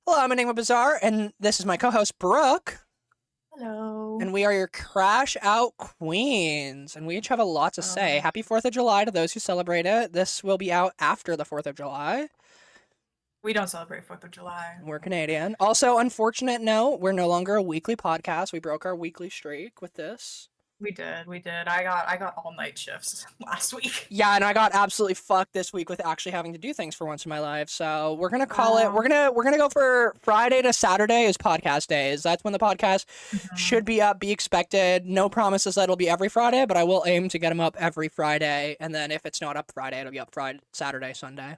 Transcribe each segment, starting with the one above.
Hello, I'm Enigma Bazaar, and this is my co-host Brooke, Hello. and we are your Crash Out Queens, and we each have a lot to say. Happy 4th of July to those who celebrate it. This will be out after the 4th of July. We don't celebrate 4th of July. We're Canadian. Also, unfortunate note, we're no longer a weekly podcast. We broke our weekly streak with this. We did. I got all night shifts last week. Yeah, and I got absolutely fucked this week with actually having to do things for once in my life. So we're gonna call it. We're gonna go for Friday to Saturday as podcast days. That's when the podcast should be up. Be expected. No promises that it'll be every Friday, but I will aim to get them up every Friday. And then if it's not up Friday, it'll be up Friday, Saturday, Sunday.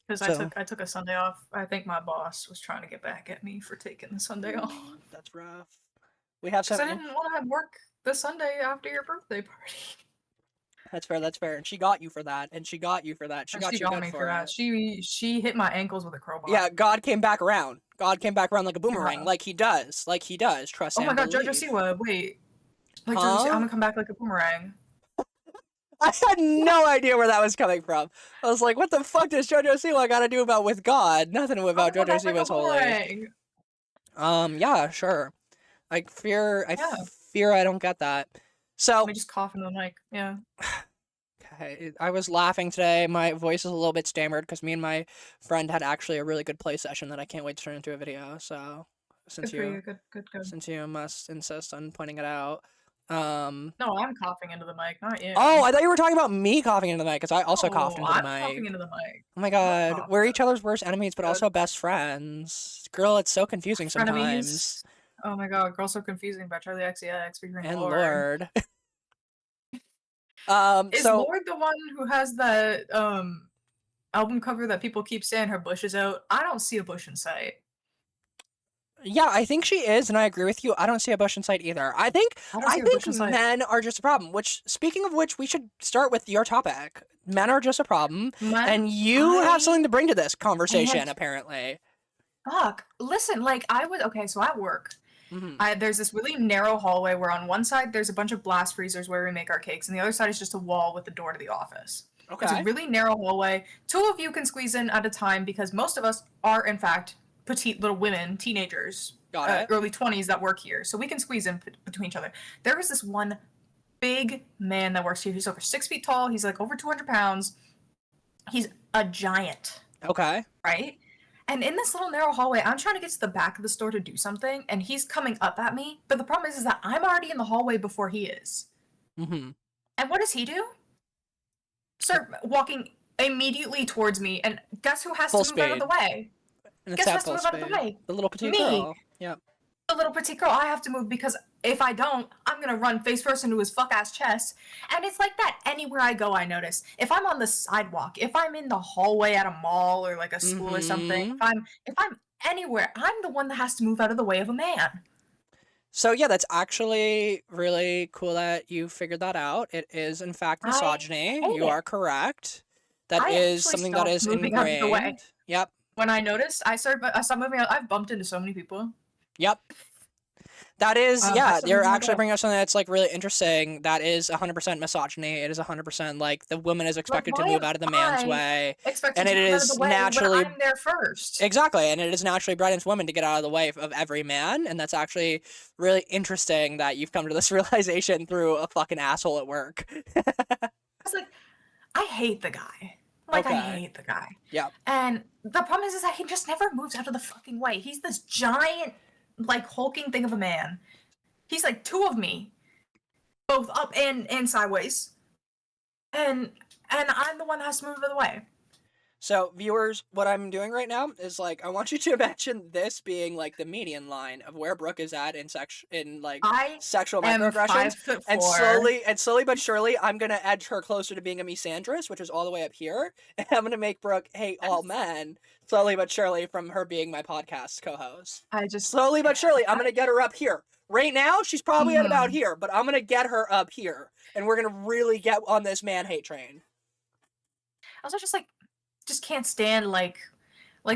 Because I took a Sunday off. I think my boss was trying to get back at me for taking the Sunday off. That's rough. We have some. I didn't want to have work this Sunday after your birthday party. That's fair. And she got you for that. She got you for that. She got me for that. She hit my ankles with a crowbar. Yeah, God came back around. God came back around like a boomerang, like he does. Trust. Oh my God, believe. JoJo Siwa, wait. Like JoJo Siwa, I'm gonna come back like a boomerang. I had no idea where that was coming from. I was like, what the fuck does JoJo Siwa got to do about with God? Nothing about JoJo Siwa's holy. Yeah, sure. I fear I don't get that. So let me just cough into the mic. Yeah. Okay, I was laughing today. My voice is a little bit stammered because me and my friend had actually a really good play session that I can't wait to turn into a video. So since since you must insist on pointing it out. No, I'm coughing into the mic, not you. Oh, I thought you were talking about me coughing into the mic because I also coughed into the mic. I'm coughing into the mic. Oh my God, we're each other's worst enemies, but also best friends. Girl, it's so confusing sometimes. Oh my God, Girls So Confusing by Charli XCX and Lord. Is Lord the one who has that album cover that people keep saying her bush is out? I don't see a bush in sight. Yeah, I think she is, and I agree with you. I don't see a bush in sight either. I think men are just a problem. Which, speaking of which, we should start with your topic. Men are just a problem, and you have something to bring to this conversation, apparently. Fuck. Listen, so at work, there's this really narrow hallway where on one side there's a bunch of blast freezers where we make our cakes, and the other side is just a wall with the door to the office. Okay. It's a really narrow hallway. 2 of you can squeeze in at a time because most of us are, in fact, petite little women, teenagers, early 20s that work here. So we can squeeze in between each other. There is this one big man that works here. He's over 6 feet tall. He's like over 200 pounds. He's a giant. Okay. Right? And in this little narrow hallway, I'm trying to get to the back of the store to do something, and he's coming up at me. But the problem is that I'm already in the hallway before he is. Mm-hmm. And what does he do? Start walking immediately towards me, and guess who has to move out of the way? Guess who has to move out of the way? The little petite girl. Yeah. The little petite girl. I have to move because if I don't, I'm gonna run face first into his fuck-ass chest. And it's like that anywhere I go, I notice. If I'm on the sidewalk, if I'm in the hallway at a mall or like a school or something, if I'm anywhere, I'm the one that has to move out of the way of a man. So yeah, that's actually really cool that you figured that out. It is in fact misogyny. You are correct. That is something that is ingrained. Yep. When I noticed, I stopped moving out. I've bumped into so many people. Yep. That is, you're actually bringing up something that's like really interesting. That is 100% misogyny. It is 100% like the woman is expected to move out of the man's way. And it is naturally I'm there first. Exactly. And it is naturally bred into women to get out of the way of every man. And that's actually really interesting that you've come to this realization through a fucking asshole at work. I was like, I hate the guy. I hate the guy. Yeah. And the problem is that he just never moves out of the fucking way. He's this giant, hulking thing of a man. He's like 2 of me, both up and sideways. And I'm the one that has to move out of the way. So, viewers, what I'm doing right now is, I want you to imagine this being, the median line of where Brooke is at in sexual microaggressions. And slowly but surely, I'm going to edge her closer to being a misandrist, which is all the way up here. And I'm going to make Brooke hate all men, slowly but surely, from her being my podcast co-host. Slowly but surely, I'm going to get her up here. Right now, she's probably at about here, but I'm going to get her up here. And we're going to really get on this man-hate train. I was just can't stand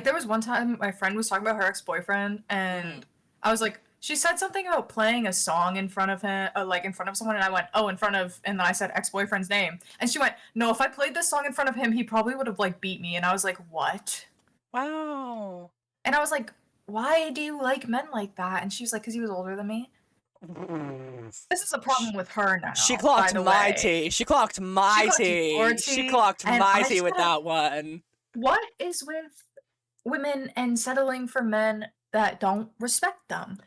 there was one time my friend was talking about her ex-boyfriend, and I was like, she said something about playing a song in front of him, in front of someone, and I went, oh, in front of, and then I said ex-boyfriend's name, and she went, no, if I played this song in front of him, he probably would have beat me, and I was like, what? Wow. And I was like, why do you like men like that? And she was like, because he was older than me. This is a problem with her now. She clocked my tea. She clocked my tea. She clocked my tea with that one. What is with women and settling for men that don't respect them?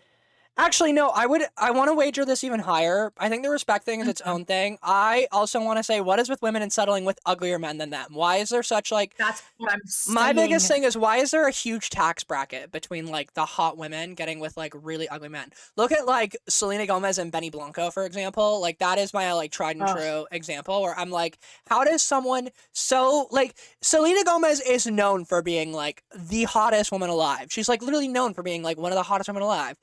Actually, no, I want to wager this even higher. I think the respect thing is its own thing. I also want to say, what is with women and settling with uglier men than them? Why is there such, like... That's what I'm saying. My biggest thing is, why is there a huge tax bracket between, like, the hot women getting with, like, really ugly men? Look at, like, Selena Gomez and Benny Blanco, for example. Like, that is my, like, tried and true example, where I'm like, how does someone so... Like, Selena Gomez is known for being, like, the hottest woman alive. She's, like, literally known for being, like, one of the hottest women alive.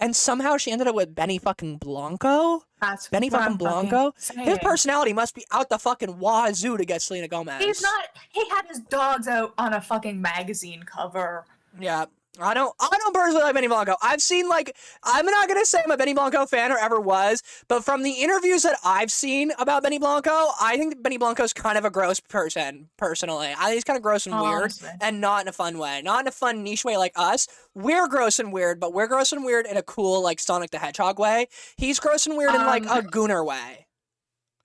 And somehow she ended up with Benny fucking Blanco? Benny fucking Blanco? His personality must be out the fucking wazoo to get Selena Gomez. He's not. He had his dogs out on a fucking magazine cover. Yeah. I don't personally like Benny Blanco. I've seen, like, I'm not going to say I'm a Benny Blanco fan or ever was, but from the interviews that I've seen about Benny Blanco, I think that Benny Blanco's kind of a gross person, personally. I think he's kind of gross and weird, and not in a fun way. Not in a fun niche way like us. We're gross and weird, but we're gross and weird in a cool, like, Sonic the Hedgehog way. He's gross and weird in, like, a gooner way.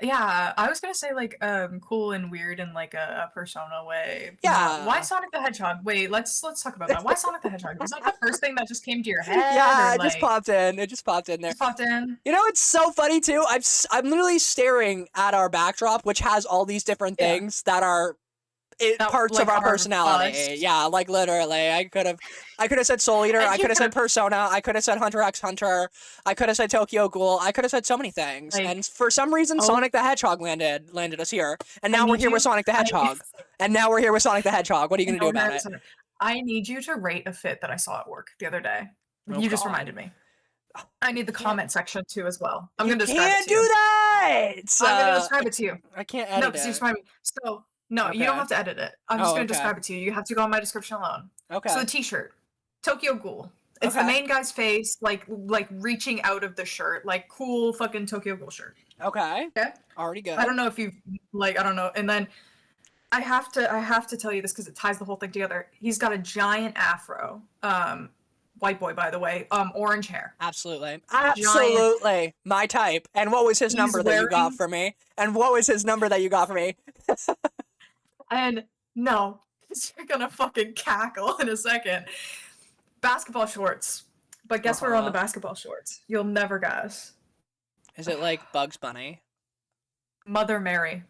Yeah, I was gonna say, like, cool and weird in, like, a Persona way. Yeah. Why Sonic the Hedgehog? Wait, let's talk about that. Why Sonic the Hedgehog? Was that the first thing that just came to your head? Yeah, or, it just popped in. It just popped in there. Just popped in. You know, it's so funny, too. I'm literally staring at our backdrop, which has all these different things that are... parts of our personality. Yeah, like literally. I could have said Soul Eater, I could have said Persona, I could have said Hunter x Hunter, I could have said Tokyo Ghoul, I could have said so many things. Like, and for some reason Sonic the Hedgehog landed us here. And now we're here with Sonic the Hedgehog. And now we're here with Sonic the Hedgehog. What are you gonna do about it? I need you to rate a fit that I saw at work the other day. You just reminded me. I need the comment section too as well. I'm gonna describe it to you. You can't do that! I'm gonna describe it to you. I can't edit No, because you just reminded me. So no, you don't have to edit it. I'm just going to describe it to you. You have to go on my description alone. Okay. So the t-shirt, Tokyo Ghoul. It's the main guy's face, like reaching out of the shirt, like cool fucking Tokyo Ghoul shirt. Okay. Already good. I don't know if you like. I don't know. And then I have to tell you this because it ties the whole thing together. He's got a giant afro. White boy, by the way. Orange hair. Absolutely. Absolutely. My type. And what was his number that you got for me? And no, you're gonna fucking cackle in a second. Basketball shorts. But guess where on the basketball shorts? You'll never guess. Is it like Bugs Bunny? Mother Mary.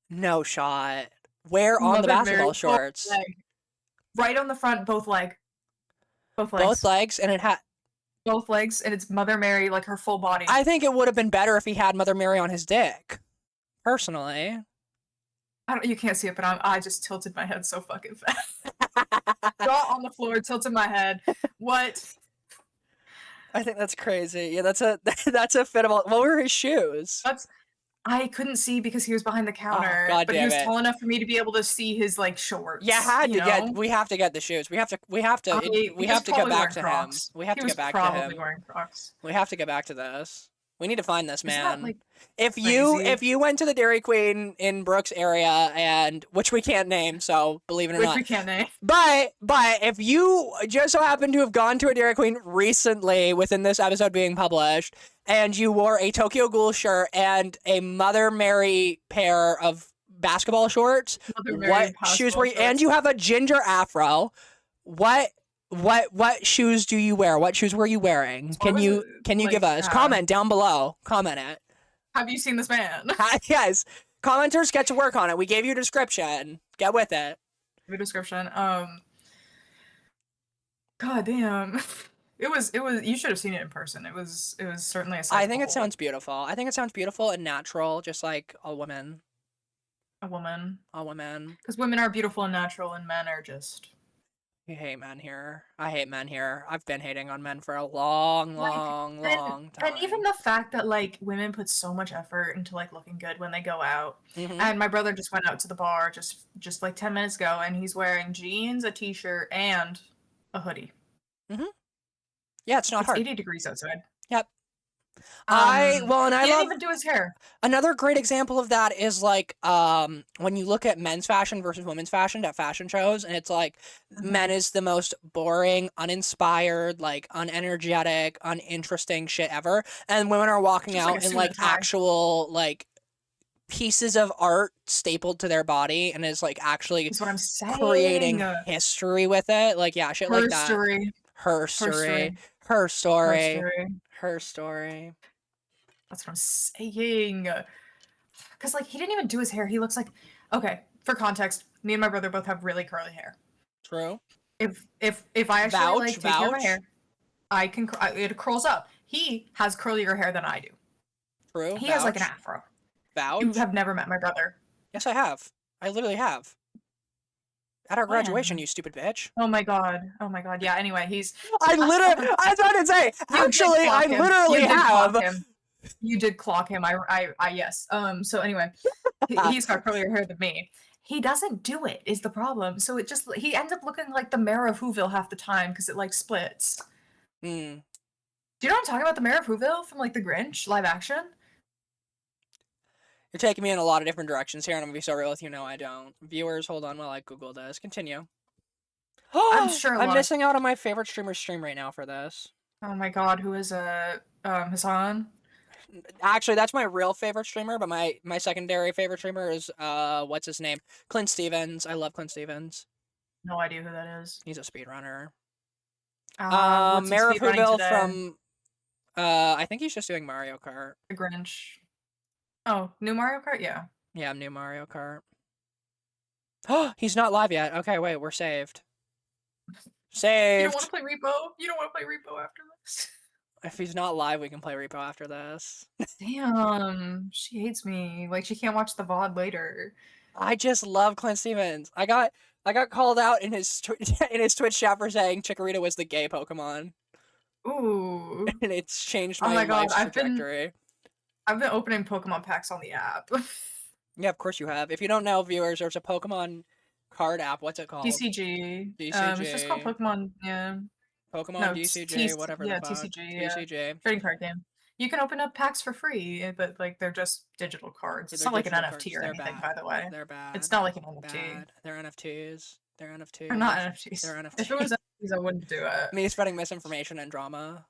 No shot. Where on the basketball shorts? Right on the front, both legs. Both legs, and it had... Both legs, and it's Mother Mary, like her full body. I think it would have been better if he had Mother Mary on his dick. Personally. You can't see it, but I just tilted my head so fucking fast. Jaw on the floor, tilted my head. What? I think that's crazy. Yeah, that's a fit of all. What were his shoes? I couldn't see because he was behind the counter. God but he was tall enough for me to be able to see his like shorts. Yeah, we have to get the shoes. We have to get back to him. We have to get back to him. Wearing Crocs. We have to get back to this. We need to find this man. Like, if you went to the Dairy Queen in Brooks area, and which we can't name, so believe it or not, we can't name. But if you just so happen to have gone to a Dairy Queen recently, within this episode being published, and you wore a Tokyo Ghoul shirt and a Mother Mary pair of basketball shorts, what shoes were you? And you have a ginger afro. What shoes do you wear? What shoes were you wearing? Can you give us comment down below? Comment it. Have you seen this man? Yes. Commenters, get to work on it. We gave you a description. Get with it. Give a description. God damn. It was you should have seen it in person. It was certainly a sight. I think it sounds beautiful. I think it sounds beautiful and natural, just like a woman. A woman. Because women are beautiful and natural, and men are just... I hate men here. I've been hating on men for a long time. And even the fact that like women put so much effort into like looking good when they go out. Mm-hmm. And my brother just went out to the bar just like 10 minutes ago, and he's wearing jeans, a t-shirt, and a hoodie. Mm-hmm. Yeah, it's not hard. 80 degrees outside. Yep. I he didn't even do his hair. Another great example of that is like when you look at men's fashion versus women's fashion at fashion shows, and it's like men is the most boring, uninspired, like unenergetic, uninteresting shit ever, and women are walking out in like actual like pieces of art stapled to their body and is like actually creating history with it. Like shit like that. Her story. That's what I'm saying. Because, like, he didn't even do his hair. He looks like... Okay, for context, me and my brother both have really curly hair. True. If I actually, take care of my hair, I can... It curls up. He has curlier hair than I do. True. He has, like, an afro. You have never met my brother. Yes, I have. I literally have. At our graduation, you stupid bitch. Oh my god. Yeah, anyway, he's... I was about to say, actually, I literally have. You did clock him. Yes. So anyway, he's got curlier hair than me. He doesn't do it, is the problem. So he ends up looking like the mayor of Whoville half the time because it like splits. Do you know what I'm talking about? The mayor of Whoville from like the Grinch live action? You're taking me in a lot of different directions here, and I'm gonna be so real with you. No, I don't. Viewers, hold on while I Google this. Continue. I'm sure I'm missing out on my favorite streamer's stream right now for this. Oh my god, who is Hassan? Actually, that's my real favorite streamer, but my secondary favorite streamer is what's his name? Clint Stevens. I love Clint Stevens. No idea who that is. He's a speedrunner. Mayor of Whoville from I think he's just doing Mario Kart. The Grinch. Oh, new Mario Kart? Yeah. Yeah, new Mario Kart. Oh, he's not live yet. Okay, wait, we're saved. Saved. You don't want to play Repo? You don't want to play Repo after this? If he's not live, we can play Repo after this. Damn, she hates me. Like, she can't watch the VOD later. I just love Clint Stevens. I got called out in his Twitch chat for saying Chikorita was the gay Pokemon. Ooh. And it's changed my life's trajectory. I've been opening Pokemon packs on the app. Yeah, of course you have. If you don't know, viewers, there's a Pokemon card app. What's it called? DCG. It's just called Pokemon, yeah. Pokemon DCG, whatever the fuck. TCG, trading card game. You can open up packs for free, but like they're just digital cards. It's not like an NFT or anything, by the way. They're bad. It's not like an NFT. They're NFTs. They're not NFTs. They're NFTs. If it was NFTs, I wouldn't do it. Me spreading misinformation and drama.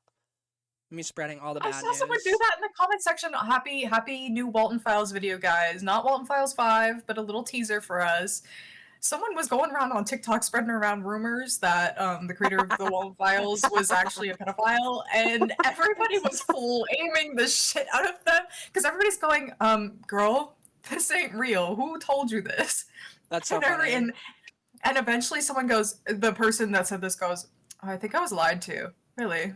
Me spreading all the bad news. I saw someone do that in the comment section. Happy new Walton Files video, guys. Not Walton Files 5, but a little teaser for us. Someone was going around on TikTok spreading around rumors that the creator of the Walton Files was actually a pedophile, and everybody was full aiming the shit out of them because everybody's going, girl, this ain't real. Who told you this? That's so funny. And eventually someone goes, the person that said this goes, oh, I think I was lied to. Really?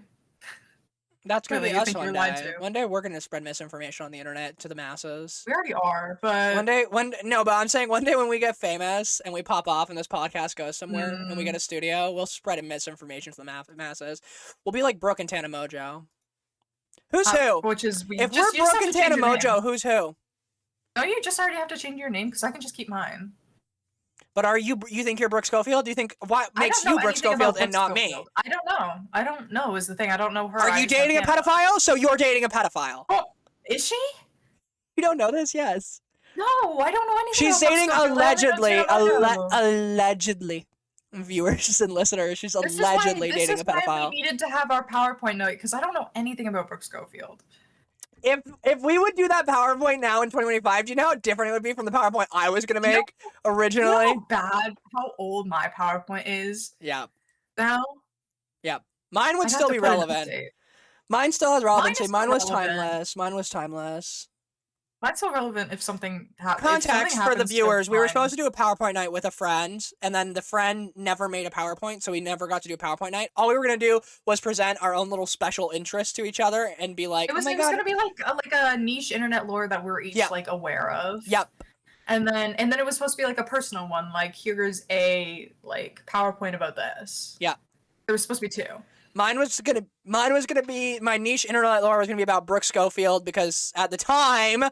That's gonna be us one day. One day we're gonna spread misinformation on the internet to the masses. We already are, but but I'm saying one day when we get famous and we pop off and this podcast goes somewhere and we get a studio, we'll spread misinformation to the masses. We'll be like Brooke and Tana Mojo. Who's who? Which is if we're Brooke and Tana Mojo, who's who? No, you just already have to change your name because I can just keep mine. But you think you're Brooke Schofield? Do you think what makes you Brooke Schofield and not me? I don't know is the thing. I don't know her. Are you dating a pedophile? So you're dating a pedophile. Oh, is she? You don't know this? Yes. No, I don't know anything. She's dating allegedly. Viewers and listeners, she's allegedly dating a pedophile. This is why we needed to have our PowerPoint note because I don't know anything about Brooke Schofield. If we would do that PowerPoint now in 2025, do you know how different it would be from the PowerPoint I was gonna make originally? You know how old my PowerPoint is? Yeah. Now? Yeah. Mine would still be relevant. Mine still has relevancy. Mine was timeless. Mine's so relevant if something happens. Context for the viewers. We were supposed to do a PowerPoint night with a friend, and then the friend never made a PowerPoint, so we never got to do a PowerPoint night. All we were going to do was present our own little special interests to each other and be like, it was going to be like a niche internet lore that we're each like aware of. Yep. And then it was supposed to be like a personal one, like here's a like PowerPoint about this. Yeah. There was supposed to be two. Mine was gonna be my niche internet lore was gonna be about Brooke Schofield because at the time,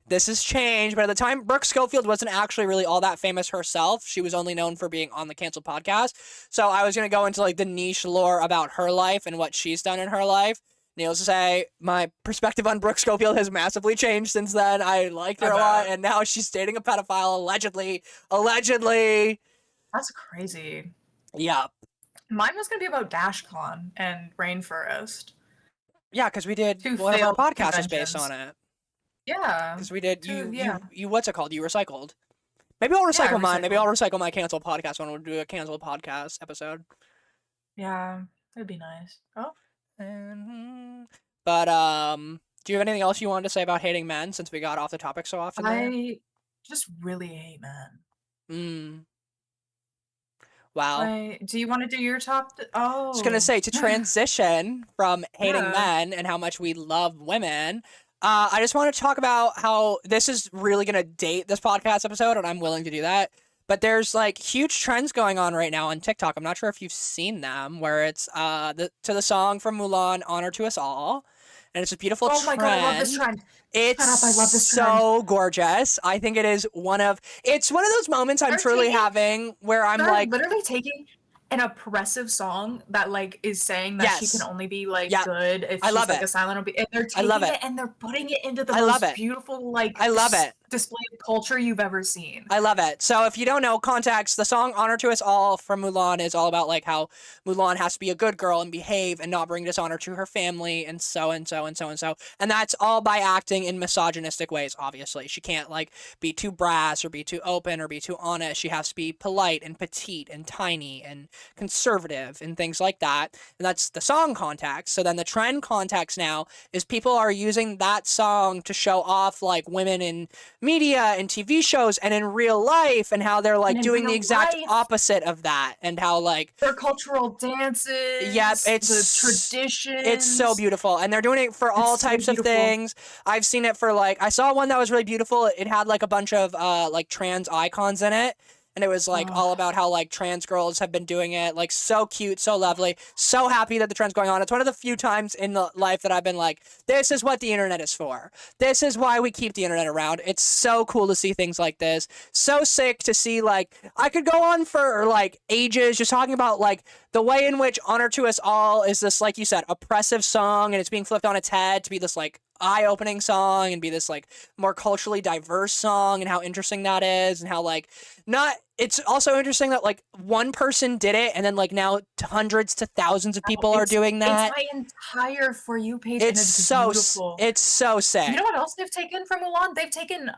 this has changed, but at the time, Brooke Schofield wasn't actually really all that famous herself. She was only known for being on the Canceled podcast. So I was gonna go into like the niche lore about her life and what she's done in her life, Needless to say, my perspective on Brooke Schofield has massively changed since then. I liked her a lot, and now she's dating a pedophile, allegedly. Allegedly. That's crazy. Yeah. Mine was going to be about DashCon and Rainforest. Yeah, because we did one of our podcasts is based on it. Yeah. Because we did, you what's it called? You recycled. Maybe I'll recycle mine. Maybe I'll recycle my canceled podcast when we'll do a canceled podcast episode. Yeah, it'd be nice. Oh. But, do you have anything else you wanted to say about hating men since we got off the topic so often there? I just really hate men. Wow. Do you want to do your top? I was gonna say, to transition from hating men and how much we love women, I just want to talk about how this is really gonna date this podcast episode, and I'm willing to do that. But there's like huge trends going on right now on TikTok. I'm not sure if you've seen them, where it's to the song from Mulan, "Honor to Us All." And it's a beautiful trend. Oh my god, I love this trend. It's I love this trend. So gorgeous. I think it's one of those moments I'm truly having where I'm like literally taking an oppressive song that like is saying that she can only be like good if she's like a silent obedience. And they're taking it and they're putting it into the most beautiful like display of culture you've ever seen. I love it. So if you don't know context, the song "Honor to Us All" from Mulan is all about like how Mulan has to be a good girl and behave and not bring dishonor to her family and so and so and so and so. And that's all by acting in misogynistic ways, obviously. She can't like be too brass or be too open or be too honest. She has to be polite and petite and tiny and conservative and things like that. And that's the song context. So then the trend context now is people are using that song to show off like women in media and TV shows and in real life, and how they're like doing the exact opposite of that, and how like their cultural dances, it's the traditions. It's so beautiful, and they're doing it for all types of things. I've seen it for like, I saw one that was really beautiful. It had like a bunch of like trans icons in it. And it was like all about how like trans girls have been doing it, like so cute, so lovely, so happy that the trend's going on. It's one of the few times in the life that I've been like, this is what the internet is for. This is why we keep the internet around. It's so cool to see things like this. So sick to see, like, I could go on for like ages just talking about like the way in which "Honor to Us All" is this, like you said, oppressive song, and it's being flipped on its head to be this like eye-opening song and be this like more culturally diverse song, and how interesting that is, and how like it's also interesting that like one person did it and then like now hundreds to thousands of people are doing that. It's my entire For You page. It's so beautiful. It's so sick. You know what else they've taken from Mulan? They've taken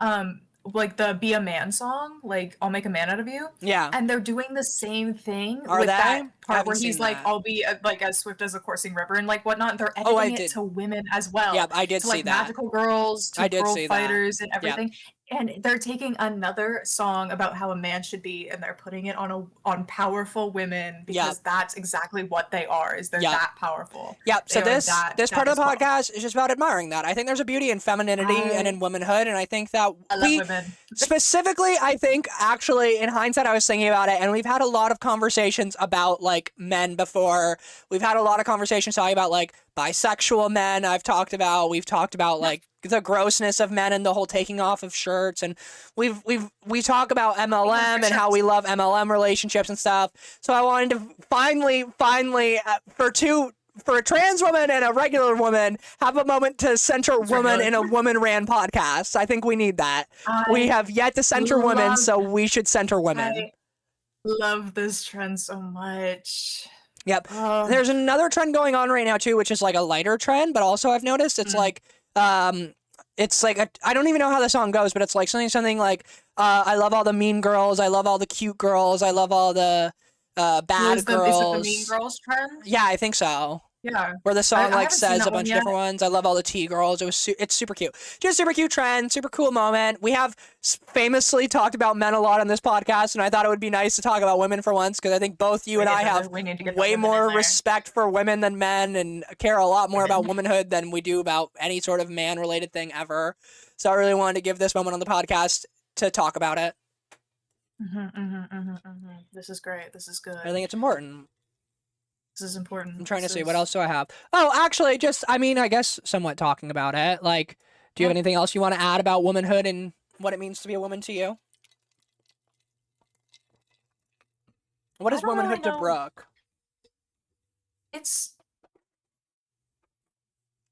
like the "Be a Man" song, like "I'll Make a Man Out of You." Yeah. And they're doing the same thing with that part where he's like, "I'll be like as swift as a coursing river" and like whatnot. They're editing it to women as well. Yeah, I did to, see like, that. Magical girls, to girl fighters and everything. Yep. And they're taking another song about how a man should be, and they're putting it on powerful women, because that's exactly what they are. Is they're that powerful. Yep. So this part of the podcast is just about admiring that. I think there's a beauty in femininity and in womanhood, and I think that I love women. Specifically, I think actually in hindsight, I was thinking about it, and we've had a lot of conversations about like men before. We've had a lot of conversations talking about like bisexual men. We've talked about like the grossness of men and the whole taking off of shirts, and we talk about MLM and how we love MLM relationships and stuff. So I wanted to finally for a trans woman and a regular woman, have a moment to center woman in a woman-ran podcast. I think we need that. We have yet to center women, so we should center women. I love this trend so much. Yep. There's another trend going on right now too, which is like a lighter trend, but also I've noticed it's like it's like I don't even know how the song goes, but it's like something like I love all the mean girls, I love all the cute girls, I love all the bad girls. Is it the mean girls trend? Yeah, I think so. Yeah. Where the song like says a bunch of different ones. I love all the T-girls. It's super cute. Just super cute trend, super cool moment. We have famously talked about men a lot on this podcast, and I thought it would be nice to talk about women for once, because I think both you and I have way more respect for women than men, and care a lot more about womanhood than we do about any sort of man-related thing ever. So I really wanted to give this moment on the podcast to talk about it. This is great. This is good. I think it's important. This is important. I'm trying to see, what else do I have? Oh, actually, I guess somewhat talking about it. Like, do you have anything else you want to add about womanhood and what it means to be a woman to you? What is womanhood to Brooke? It's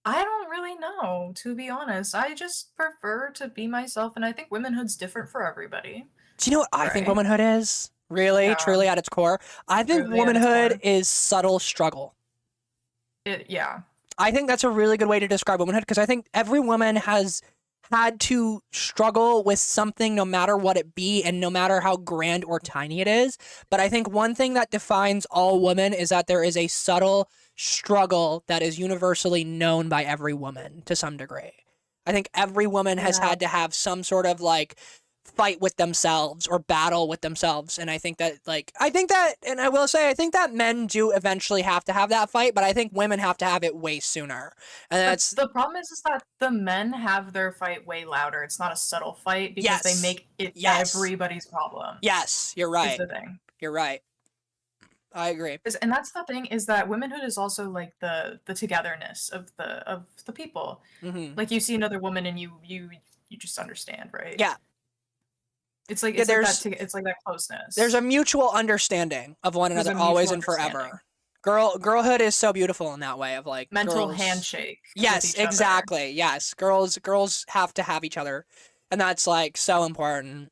I don't really know, to be honest. I just prefer to be myself, and I think womanhood's different for everybody. Do you know what I think Right? womanhood is? Really, Yeah, truly at its core? I think really at its womanhood core. is subtle struggle. Yeah. I think that's a really good way to describe womanhood because I think every woman has had to struggle with something no matter what it be and no matter how grand or tiny it is. But I think one thing that defines all women is that there is a subtle struggle that is universally known by every woman to some degree. I think every woman has Yeah. had to have some sort of like fight with themselves or battle with themselves. And I think that and I will say, I think that men do eventually have to have that fight, but I think women have to have it way sooner. And But that's, the problem is that the men have their fight way louder. It's not a subtle fight because they yes, make it yes, everybody's problem. yes, you're Is right. the thing. You're right. I agree. And that's the thing is that womanhood is also like the togetherness of the people. Mm-hmm. Like you see another woman and you just understand, right? Yeah. It's like Yeah, it's like that closeness. There's a mutual understanding of one another always and forever. Girlhood is so beautiful in that way of like mental girls, handshake. yes, exactly. Other. Yes. Girls have to have each other. And that's like so important.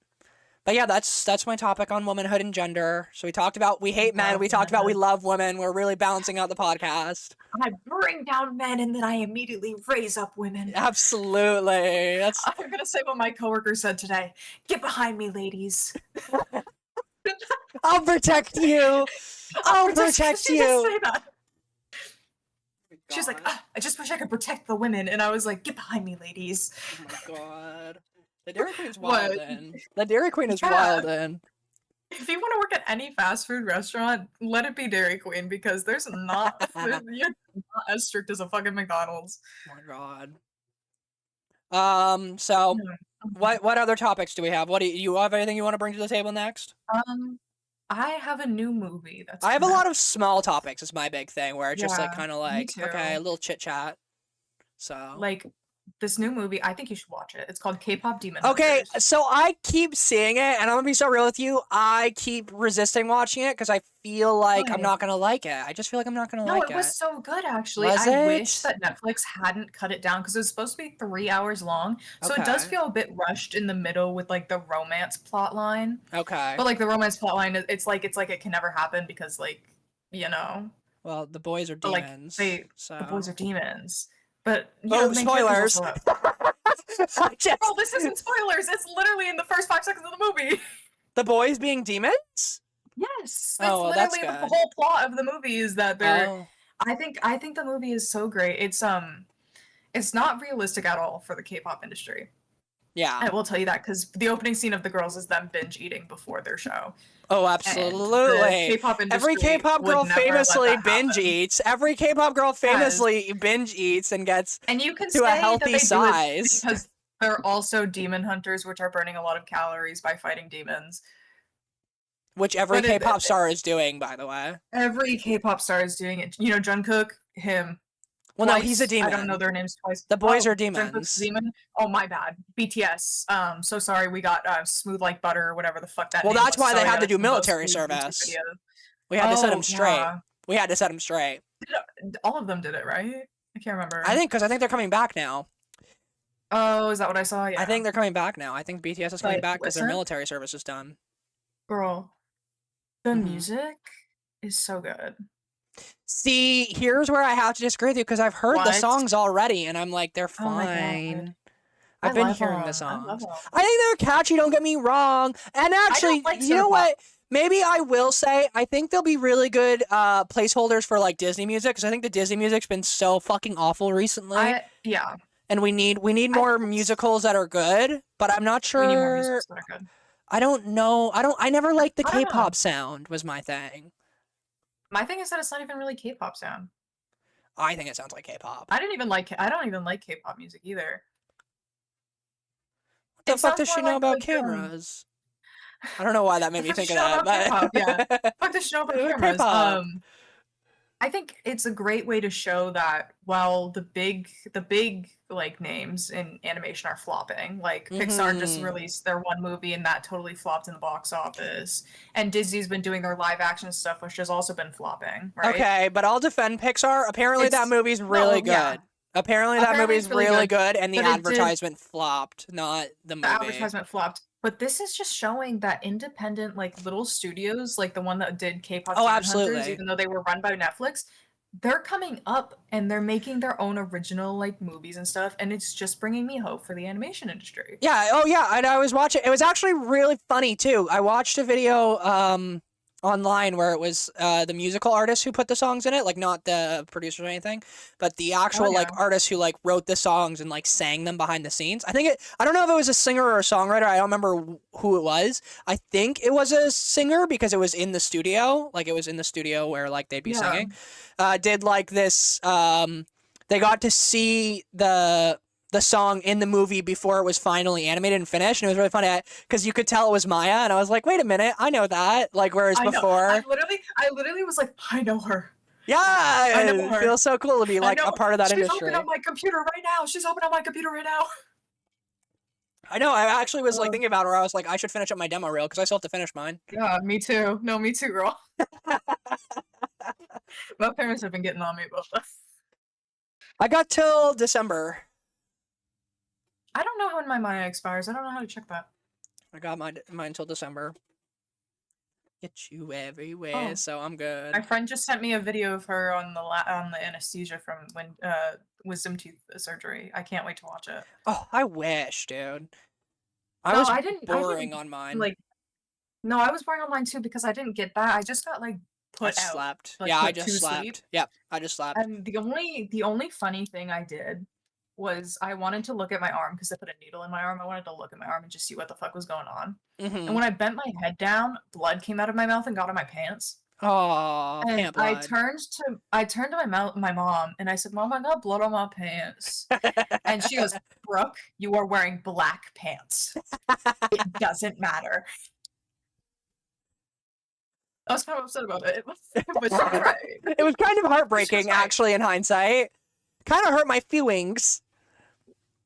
But yeah, that's my topic on womanhood and gender. So we talked about we hate men, we talked about we love women. We're really balancing out the podcast. I bring down men and then I immediately raise up women. Absolutely. I'm gonna say what my coworker said today. Get behind me, ladies. I'll protect you. I'll protect you. Say that. She's like, I just wish I could protect the women. And I was like, get behind me, ladies. Oh my god. The Dairy Queen's wild in. The Dairy Queen is wild in. If you want to work at any fast food restaurant, let it be Dairy Queen because you're not as strict as a fucking McDonald's. Oh my god. So what other topics do we have? What do you have anything you want to bring to the table next? I have a new movie I have a lot of small topics is my big thing where it's just like kind of like okay, a little chit chat. So like this new movie, I think you should watch it. It's called K-pop Demon Okay, Hunters. so I keep seeing it, and I'm gonna be so real with you. I keep resisting watching it because I feel like I'm not gonna like it. I just feel like I'm not gonna like it. No, it was so good, actually. Was I it? wish that Netflix hadn't cut it down because it was supposed to be 3 hours long. So it does feel a bit rushed in the middle with like the romance plot line. Okay. But like the romance plot line, it's like it can never happen because like, you know. Well, the boys are demons. Like the boys are demons. But spoilers. Oh, this isn't spoilers. It's literally in the first 5 seconds of the movie. The boys being demons? Yes. Oh, that's literally the whole plot of the movie is that they're. Oh. I think the movie is so great. It's not realistic at all for the K-pop industry. Yeah. I will tell you that because the opening scene of the girls is them binge eating before their show. Oh, absolutely. Every K-pop girl famously binge eats. Every K-pop girl famously binge eats and gets to a healthy size. Because they're also demon hunters, which are burning a lot of calories by fighting demons. Which every K-pop star is doing, by the way. Every K-pop star is doing it. You know, Jungkook, him. Well, no, he's a demon. I don't know their names twice. The boys are demons. Jungkook's demon. Oh, my bad. BTS. So sorry, we got Smooth Like Butter or whatever the fuck that. Well, that's why they had to do military service. We had to set them straight. We had to set them straight. All of them did it, right? I can't remember. I think they're coming back now. Oh, is that what I saw? Yeah. I think they're coming back now. I think BTS is coming back because their military service is done. Girl, the music is so good. See, here's where I have to disagree with you because I've heard the songs already, and I'm like, they're fine. I've been hearing the songs. I think they're catchy, don't get me wrong. And actually, you know what? Maybe I will say, I think they'll be really good placeholders for like Disney music because I think the Disney music's been so fucking awful recently. Yeah. And we need more musicals that are good, but I'm not sure. We need more musicals that are good. I don't know. I never liked the K-pop sound was my thing. My thing is that it's not even really K-pop sound. I think it sounds like K-pop. I don't even like K-pop music either. What the fuck does she know about cameras? I don't know why that made me think of that. But fuck does she know about cameras? I think it's a great way to show that while the big like names in animation are flopping, like Pixar just released their one movie and that totally flopped in the box office, and Disney's been doing their live action stuff, which has also been flopping. Right? Okay, but I'll defend Pixar. Apparently, that movie's really good. Apparently that movie's really good, and the advertisement flopped, not the movie. The advertisement flopped. But this is just showing that independent, like, little studios, like the one that did K-pop Demon Hunters, even though they were run by Netflix, they're coming up and they're making their own original, like, movies and stuff, and it's just bringing me hope for the animation industry. Yeah, oh yeah, and I was watching, it was actually really funny too. I watched a video online where it was the musical artist who put the songs in it, like not the producers or anything, but the actual like artist who like wrote the songs and like sang them behind the scenes. I don't know if it was a singer or a songwriter. I don't remember who it was. I think it was a singer because it was in the studio, like it was in the studio where like they'd be singing. Did like this, they got to see the song in the movie before it was finally animated and finished, and it was really funny because you could tell it was Maya, and I was like, wait a minute, I know that, like, whereas before I literally was like, I know her. Yeah, I know her. It feels so cool to be like a part of that industry. She's opening up my computer right now. I know, I actually was like thinking about it, where I was like, I should finish up my demo reel because I still have to finish mine. Yeah, me too. No, me too, girl. My parents have been getting on me about this. I got till December. I don't know when my Maya expires. I don't know how to check that. I got mine until December. Get you everywhere, so I'm good. My friend just sent me a video of her on the anesthesia from when wisdom teeth surgery. I can't wait to watch it. Oh, I wish, dude. I didn't on mine. Like, no, I was boring on mine too because I didn't get that. I just got like put out. Slept. Like, yeah, I just slept. Sleep. Yep, I just slept. And the only funny thing I did was I wanted to look at my arm because I put a needle in my arm. I wanted to look at my arm and just see what the fuck was going on. And when I bent my head down, blood came out of my mouth and got in my pants. Oh, and I turned to my mom and I said, "Mom, I got blood on my pants." And she goes, "Brooke, you are wearing black pants. It doesn't matter." I was kind of upset about it. But she was right. It was kind of heartbreaking, actually, in hindsight. Kind of hurt my feelings.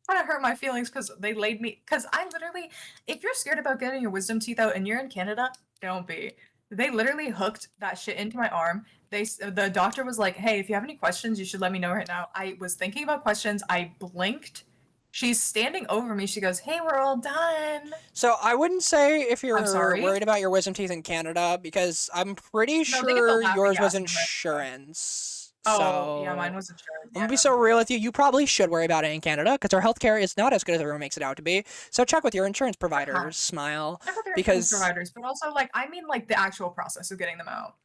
Kind of hurt my feelings because they laid me. Because I literally, if you're scared about getting your wisdom teeth out and you're in Canada, don't be. They literally hooked that shit into my arm. The doctor was like, "Hey, if you have any questions, you should let me know right now." I was thinking about questions. I blinked. She's standing over me. She goes, "Hey, we're all done." So I wouldn't say if you're worried about your wisdom teeth in Canada, because I'm pretty sure yours was insurance. Oh, yeah, mine was insurance. I'm gonna be so real with you. You probably should worry about it in Canada because our healthcare is not as good as everyone makes it out to be. So check with your insurance providers. Smile. Check with your insurance providers, but also like I mean like the actual process of getting them out.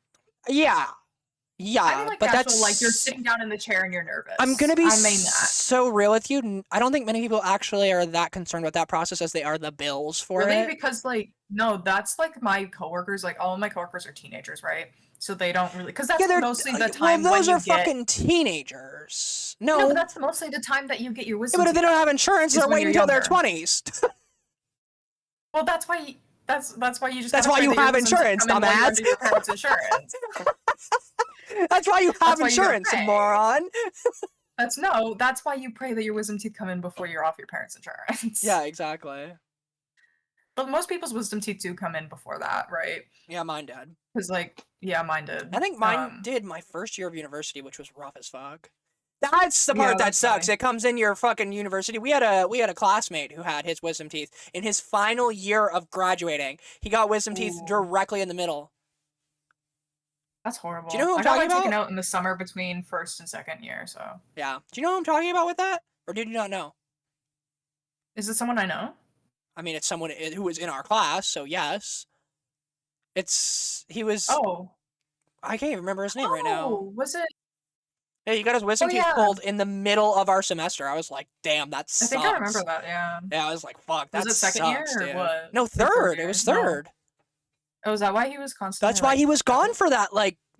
Yeah. Yeah, I mean, like, but that's like you're sitting down in the chair and you're nervous. I'm gonna be so real with you. I don't think many people actually are that concerned with that process as they are the bills for it. Really, because like no, that's like my coworkers. Like all of my coworkers are teenagers, right? So they don't really because that's mostly the time. Well, those are fucking teenagers. No, but that's mostly the time that you get your wisdom. Yeah, but if they don't have insurance, they're waiting until their 20s. Well, that's why. That's why you just. That's why you have insurance, dumbass. Your parents' insurance. That's why you have insurance, moron. That's why you pray that your wisdom teeth come in before you're off your parents' insurance. Yeah, exactly. But most people's wisdom teeth do come in before that, right? Yeah, mine did. Because mine did. I think mine did my first year of university, which was rough as fuck. That's the part that sucks. Funny. It comes in your fucking university. We had a classmate who had his wisdom teeth in his final year of graduating. He got wisdom teeth directly in the middle. That's horrible. Do you know who I'm talking about? I got taken out in the summer between first and second year, so. Yeah. Do you know who I'm talking about with that? Or did you not know? Is it someone I know? I mean, it's someone who was in our class, so yes. He was... Oh. I can't even remember his name right now. Oh, was it? Yeah, he got his wisdom teeth pulled in the middle of our semester. I was like, damn, that sucks. I think I remember that, yeah. Yeah, I was like, fuck, that sucks, was it second year or dude. what? No, third. It was third. Oh, is that why he was constantly? That's why he was gone for that,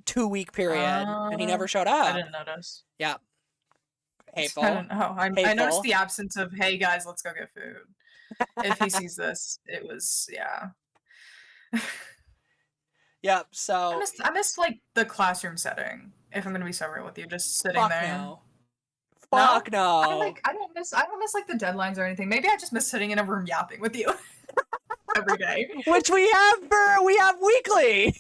2-week period, and he never showed up. I didn't notice. Yeah. Hateful. I noticed the absence of, "Hey, guys, let's go get food." If he sees this, it was, yeah. Yep, so... I miss the classroom setting, if I'm gonna be so real with you, just sitting there. No. Fuck no. I don't miss the deadlines or anything. Maybe I just miss sitting in a room yapping with you every day. Which we have weekly.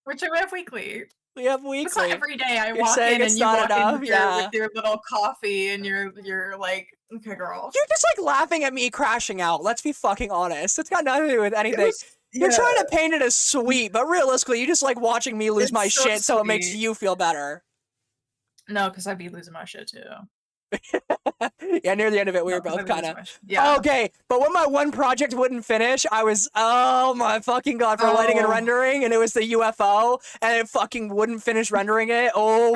Which we have weekly. We have It's not weekly. every day I You're walk saying in it's and you not walk in enough? with Yeah. your little coffee and you're like, okay, girl. You're just like laughing at me crashing out. Let's be fucking honest. It's got nothing to do with anything. You're trying to paint it as sweet, but realistically, you just like watching me lose my so shit, so it makes sweet. you feel better. No, because I'd be losing my shit too. Yeah, near the end of it, we were both kind of okay. But when my one project wouldn't finish, I was oh my fucking god for lighting and rendering, and it was the UFO, and it fucking wouldn't finish rendering it. Oh,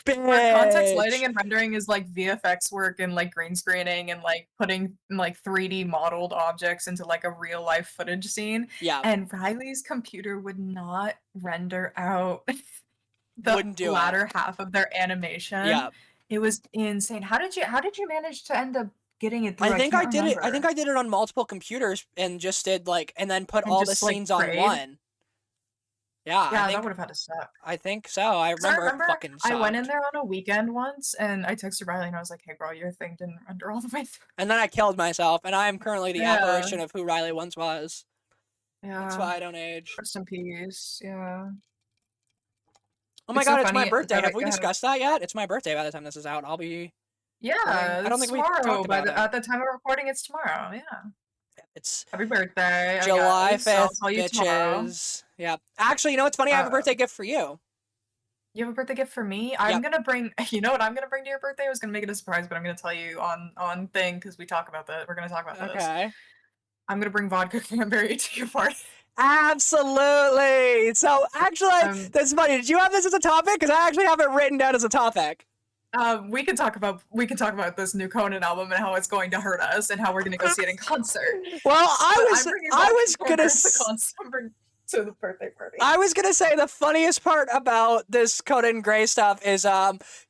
for context, lighting and rendering is like VFX work and like green screening and like putting like 3D modeled objects into like a real life footage scene. Yeah. And Riley's computer would not render out the latter half of their animation. Yeah. It was insane. How did you manage to end up getting it through? I think I did it. I think I did it on multiple computers and just did like and then put all the scenes on one. Yeah, yeah, that would have had to suck. I think so. I remember it fucking sucked. I went in there on a weekend once and I texted Riley and I was like, hey girl, your thing didn't render all the way through. And then I killed myself and I am currently the apparition of who Riley once was. Yeah. That's why I don't age. Rest in peace. Yeah. Oh my god, it's my birthday. Have we discussed that yet? It's my birthday by the time this is out. I'll be... Yeah, I don't think we talked about it. At the time of recording, it's tomorrow. Yeah. It's happy birthday. July 5th, bitches. Yeah. Actually, you know what's funny? I have a birthday gift for you. You have a birthday gift for me? I'm gonna bring... You know what I'm gonna bring to your birthday? I was gonna make it a surprise, but I'm gonna tell you on thing because we talk about that. We're gonna talk about this. Okay. I'm gonna bring vodka cranberry to your party. Absolutely. So actually, that's funny. Did you have this as a topic? Because I actually have it written down as a topic. We can talk about this new Conan album and how it's going to hurt us and how we're gonna go see it in concert. Well, I was gonna to the birthday party. I was gonna say the funniest part about this Conan Gray stuff is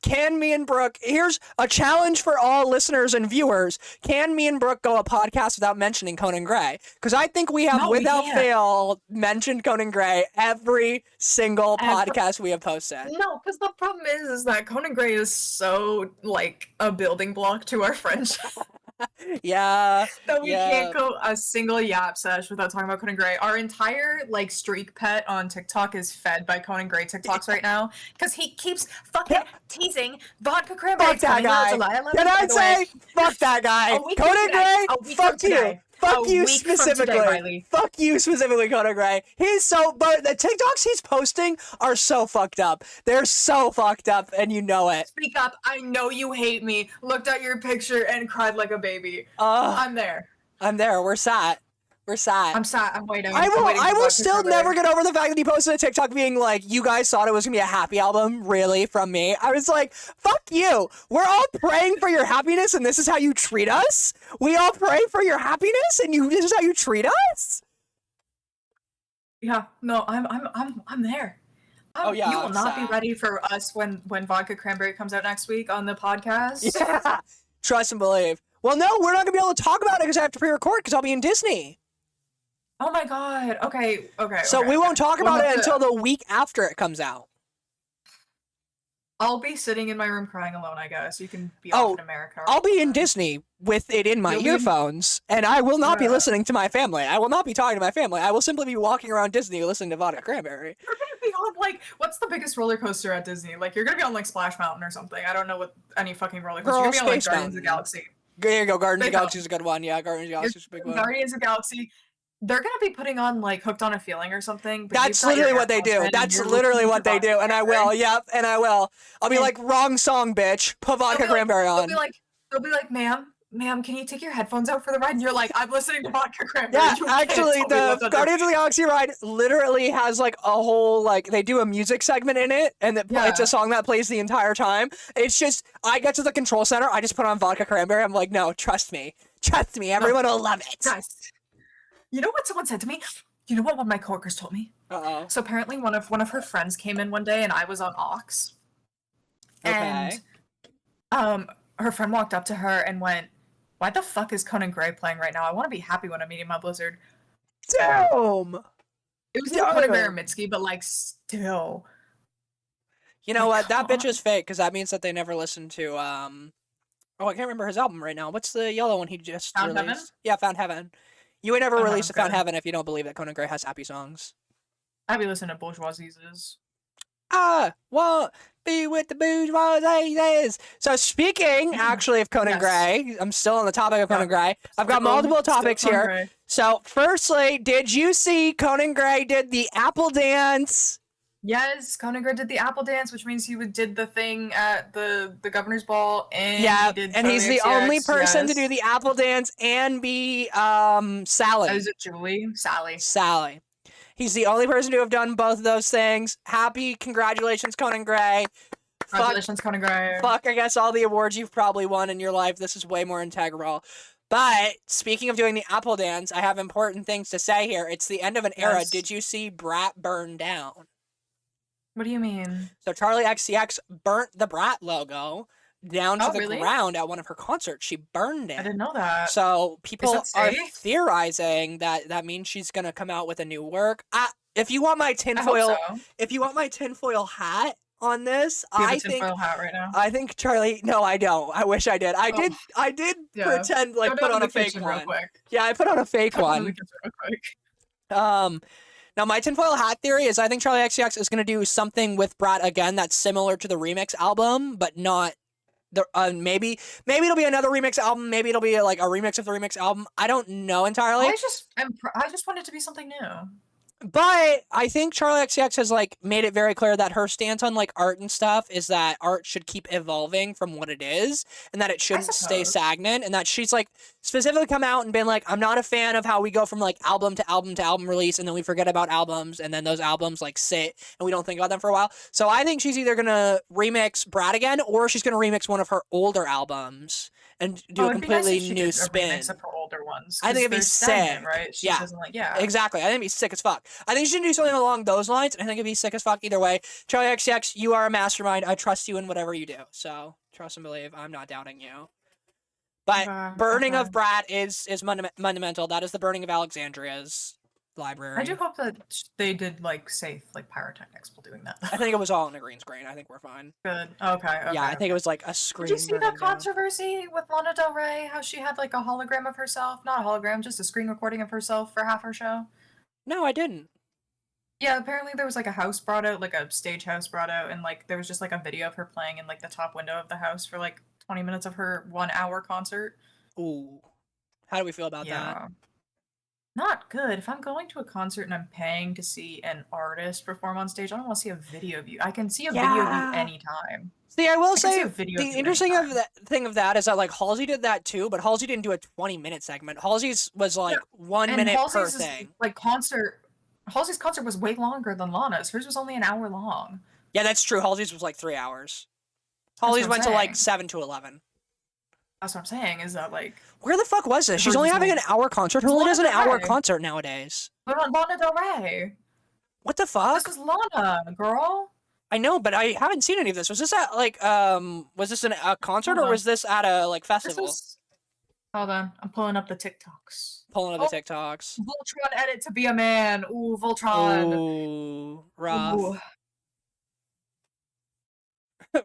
can me and Brooke, here's a challenge for all listeners and viewers, can me and Brooke go a podcast without mentioning Conan Gray? Because I think we have without fail mentioned Conan Gray every single podcast we have posted. No, because the problem is that Conan Gray is so like a building block to our friendship. Yeah. So we can't go a single yap sesh without talking about Conan Gray. Our entire like streak pet on TikTok is fed by Conan Gray TikToks right now because he keeps fucking teasing vodka cranberry. Fuck that guy. Can I say fuck that guy? Conan Gray. Fuck you. Fuck you specifically. Fuck you specifically, Conan Gray. He's so, but the TikToks he's posting are so fucked up. They're so fucked up, and you know it. Speak up. I know you hate me. Looked at your picture and cried like a baby. I'm there. I'm there. We're sat. We're sat. I'm sat. I'm waiting. I will still never get over the fact that he posted a TikTok being like, you guys thought it was gonna be a happy album, really, from me. I was like, fuck you. We're all praying for your happiness and this is how you treat us? We all pray for your happiness and this is how you treat us? Yeah, no, I'm there. You will not be ready for us when Vodka Cranberry comes out next week on the podcast. Yeah. Trust and believe. Well, no, we're not gonna be able to talk about it because I have to pre-record because I'll be in Disney. Oh my god. Okay. So we won't talk about it until the week after it comes out. I'll be sitting in my room crying alone, I guess. You can be off in America. I'll be in Disney with it in my earphones, and I will not be listening to my family. I will not be talking to my family. I will simply be walking around Disney listening to Vodka Cranberry. You're gonna be on, like, what's the biggest roller coaster at Disney? Like, you're gonna be on, like, Splash Mountain or something. I don't know what any fucking roller coaster. You're gonna be on, like, Guardians of the Galaxy. There you go. Guardians of the Galaxy is a good one. Yeah, Guardians of the Galaxy is a big one. Guardians of the Galaxy. They're gonna be putting on like Hooked on a Feeling or something. That's literally what they do. That's literally what they do, and I will. Yep, and I will. I'll be like, wrong song, bitch. Put Vodka Cranberry on. They'll be like, ma'am, can you take your headphones out for the ride? And you're like, I'm listening to Vodka Cranberry. Yeah, actually, the Guardians of the Galaxy ride literally has like a whole like they do a music segment in it, and it's a song that plays the entire time. It's just I get to the control center, I just put on Vodka Cranberry. I'm like, no, trust me, everyone will love it. Guys. You know what someone said to me? You know what one of my coworkers told me? So apparently one of her friends came in one day and I was on aux. Okay. And her friend walked up to her and went, why the fuck is Conan Gray playing right now? I want to be happy when I'm eating my Blizzard. Damn! It was Conan Gray or Mitski, but like still. You know what? That bitch is fake because that means that they never listened to I can't remember his album right now. What's the yellow one he just Found released? Heaven? Yeah, Found Heaven. You would never release a Found Heaven if you don't believe that Conan Gray has happy songs. I'd be listening to Bourgeoisie's. I won't be with the bourgeoisies. So speaking actually of Conan Gray, I'm still on the topic of Conan Gray. I've got multiple topics here. Gray. So firstly, did you see Conan Gray did the apple dance? Yes, Conan Gray did the apple dance, which means he did the thing at the governor's ball, and he's the only person to do the apple dance and be Sally. Is it Julie? Sally. He's the only person to have done both of those things. Congratulations, Conan Gray. Congratulations, Conan Gray. Fuck, I guess all the awards you've probably won in your life. This is way more integral. But speaking of doing the apple dance, I have important things to say here. It's the end of an era. Did you see Brat burn down? What do you mean? So Charli XCX burnt the Brat logo down to the ground at one of her concerts. She burned it. I didn't know that. So people are theorizing that means she's gonna come out with a new work. If you want my tinfoil hat on this, I think hat right now. I think Charli. No, I don't. I wish I did. I did pretend like put on a fake one. Yeah, I put on a fake one. Now, my tinfoil hat theory is I think Charli XCX is going to do something with Brat again that's similar to the remix album, but not the maybe it'll be another remix album. Maybe it'll be like a remix of the remix album. I don't know entirely. I just want it to be something new. But I think Charli XCX has like made it very clear that her stance on like art and stuff is that art should keep evolving from what it is, and that it shouldn't stay stagnant, and that she's like specifically come out and been like, I'm not a fan of how we go from like album to album to album release, and then we forget about albums, and then those albums like sit and we don't think about them for a while. So I think she's either gonna remix Brat again, or she's gonna remix one of her older albums and do a completely new spin. Of her older ones. I think it'd be sick, right? She doesn't like, exactly. I think it'd be sick as fuck. I think she should do something along those lines, and I think it'd be sick as fuck either way. Charli XCX, you are a mastermind. I trust you in whatever you do. So trust and believe. I'm not doubting you. But burning of Brat is monumental. That is the burning of Alexandria's library. I do hope that they did like safe like pyrotechnics while doing that. I think it was all in a green screen. I think we're fine. Good. Okay. Yeah, I think it was like a screen. Did you see the controversy with Lana Del Rey? How she had like a hologram of herself? Not a hologram, just a screen recording of herself for half her show. No, I didn't. Yeah, apparently there was like a house brought out, like a stage house brought out, and like there was just like a video of her playing in like the top window of the house for like 20 minutes of her 1 hour concert. Ooh. How do we feel about that? Not good. If I'm going to a concert and I'm paying to see an artist perform on stage, I don't want to see a video of you. I can see a video of you anytime. See, I will say the interesting thing of that is that like Halsey did that too, but Halsey didn't do a 20-minute segment. Halsey's was like 1 minute per thing. Halsey's concert was way longer than Lana's. Hers was only an hour long. Yeah, that's true. Halsey's was like 3 hours. Halsey's went to like 7 to 11. That's what I'm saying, is that like... Where the fuck was this? She's only having an hour concert? Who only does an hour concert nowadays? But on Lana Del Rey. What the fuck? This is Lana, girl. I know, but I haven't seen any of this. Was this at like, was this a concert or was this at a like festival? Hold on, I'm pulling up the TikToks. Pulling up the TikToks. Voltron edit to be a man. Ooh, Voltron. Ooh, rough. Ooh.